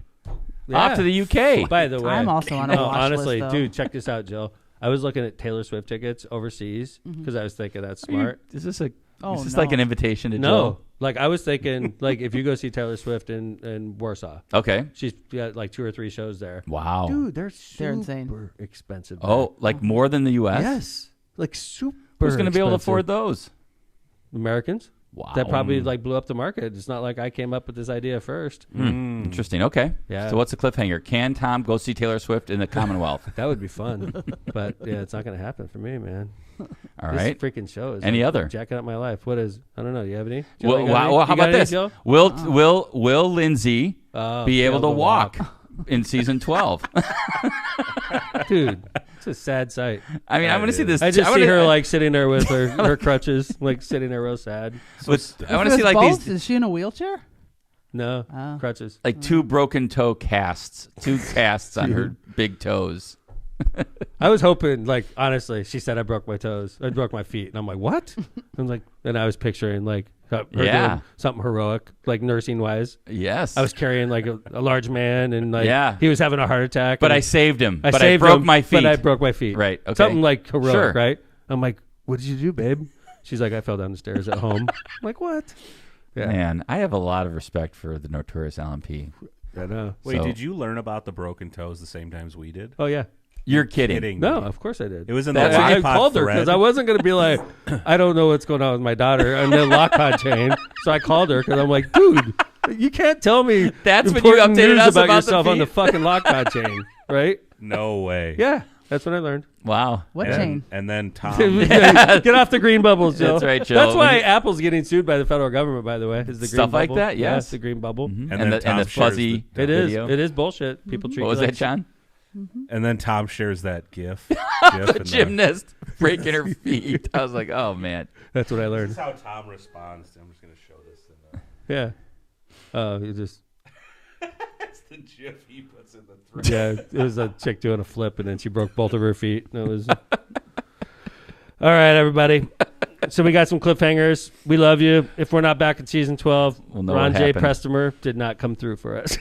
Yeah. Off to the UK. By the way, I'm also on a no, watch honestly, list, though. dude, check this out, Jill. I was looking at Taylor Swift tickets overseas because I was thinking that's smart. Is this like no. an invitation to No, Jill? like I was thinking, like if you go see Taylor Swift in Warsaw, Okay. she's got like 2 or 3 shows there. Wow. Dude, they're insane. super expensive. Oh, like more than the U.S.? yes, like super. Who's going to be able to expensive. afford those? Americans? Wow. That probably like blew up the market. It's not like I came up with this idea first. Interesting. Okay. Yeah. So what's the cliffhanger? Can Tom go see Taylor Swift in the Commonwealth? That would be fun, but yeah, it's not going to happen for me, man. All This right. freaking show is Any like other? jacking up my life. What is? I don't know. You have any? Jill, Well, you got any? how You got about any, this? Jill? Will Lindsay be able to walk walk. in season 12? Dude, it's a sad sight. I mean, I want to see this. I just I see wanna- her like sitting there with her crutches, like sitting there real sad. I want to see If like both, these, Is she in a wheelchair? No, Oh. crutches. like 2 broken toe casts, 2 casts on her big toes. I was hoping, like, honestly, she said I broke my toes. I broke my feet. And I'm like, what? I'm like, and I was picturing, like, her doing something heroic, like nursing wise. Yes. I was carrying, like, a large man, and, like, Yeah. he was having a heart attack. but and I saved him. I but saved I broke him, my feet. But I broke my feet. Right, okay. Something, like, heroic, Sure. right? I'm like, what did you do, babe? She's like, I fell down the stairs at home. I'm like, what? Yeah, Man, I have a lot of respect for the notorious LMP. I know. Wait, So- did you learn about the broken toes the same time as we did? Oh, yeah. You're kidding. No, me. of course I did. It was in the That's what I Lockpod called her thread. because I wasn't going to be like, I don't know what's going on with my daughter and the Lockpod chain. So I called her because I'm like, dude, you can't tell me That's when you important updated news us about about the yourself on the feet. fucking Lockpod chain, right? No way. Yeah, that's what I learned. Wow. What And, chain? and then Tom. Get off the green bubbles, Jill. That's right, Jill. That's why Apple's getting sued by the federal government, by the way. Is the green Stuff like bubble. that, Yeah, yes. the green bubble. Mhm. And And, then the, and the Tom shares fuzzy It is. video. It is bullshit. People treat What was you that, like- John? And then Tom shares that GIF. The gymnast breaking her feet. I was like, oh, man. That's what I This learned. is how Tom responds. I'm just going to show this. Yeah. Oh, you just. That's the GIF he puts in the thread. Yeah, it was a chick doing a flip, and then she broke both of her feet. And it was. All right, everybody. So we got some cliffhangers. We love you. If we're not back in season 12, We'll know Ron what J. happened. Prestimer did not come through for us.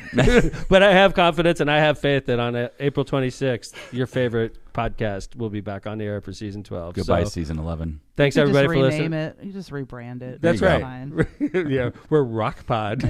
But I have confidence and I have faith that on April 26th, your favorite podcast will be back on the air for season 12. Goodbye, So, season 11. thanks, You everybody, just for rename listening. it. You just rebrand it. That's There you right. Fine. Yeah, we're Rock Pod.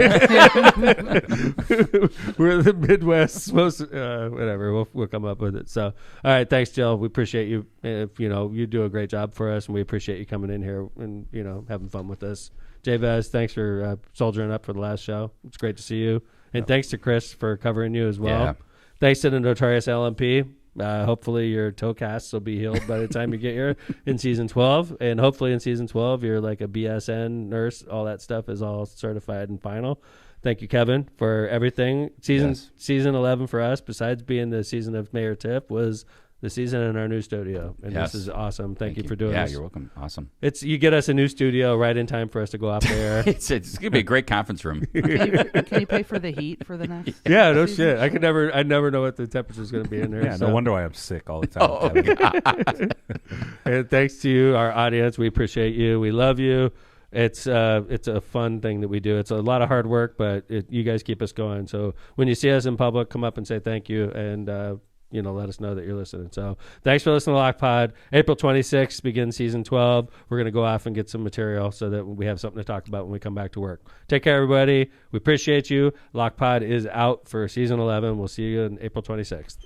We're the Midwest's most whatever. We'll come up with it. So, all right, thanks, Jill. We appreciate you. You do a great job for us, and we appreciate you coming in here and having fun with us. Jay Vez, thanks for soldiering up for the last show. It's great to see you, and thanks to Chris for covering you as well. Yeah. Thanks to the notorious LMP. Hopefully your toe casts will be healed by the time you get here in season 12. And hopefully in season 12, you're like a BSN nurse. All that stuff is all certified and final. Thank you, Kevin, for everything. Season 11 for us, besides being the season of Mayor Tip, was the season in our new studio. And Yes. this is awesome. Thank you for doing Yeah, this. you're welcome. Awesome. You get us a new studio right in time for us to go off the air. It's going to be a great conference room. Can you pay for the heat for the next? Yeah, no season? shit. I never know what the temperature is going to be in there. Yeah, so. no wonder why I'm sick all the time. Kevin. And thanks to you, our audience. We appreciate you. We love you. It's a fun thing that we do. It's a lot of hard work, but you guys keep us going. So when you see us in public, come up and say thank you. And let us know that you're listening. So thanks for listening to Lock Pod. April 26th begins season 12. We're going to go off and get some material so that we have something to talk about when we come back to work. Take care, everybody. We appreciate you. Lock Pod is out for season 11. We'll see you on April 26th.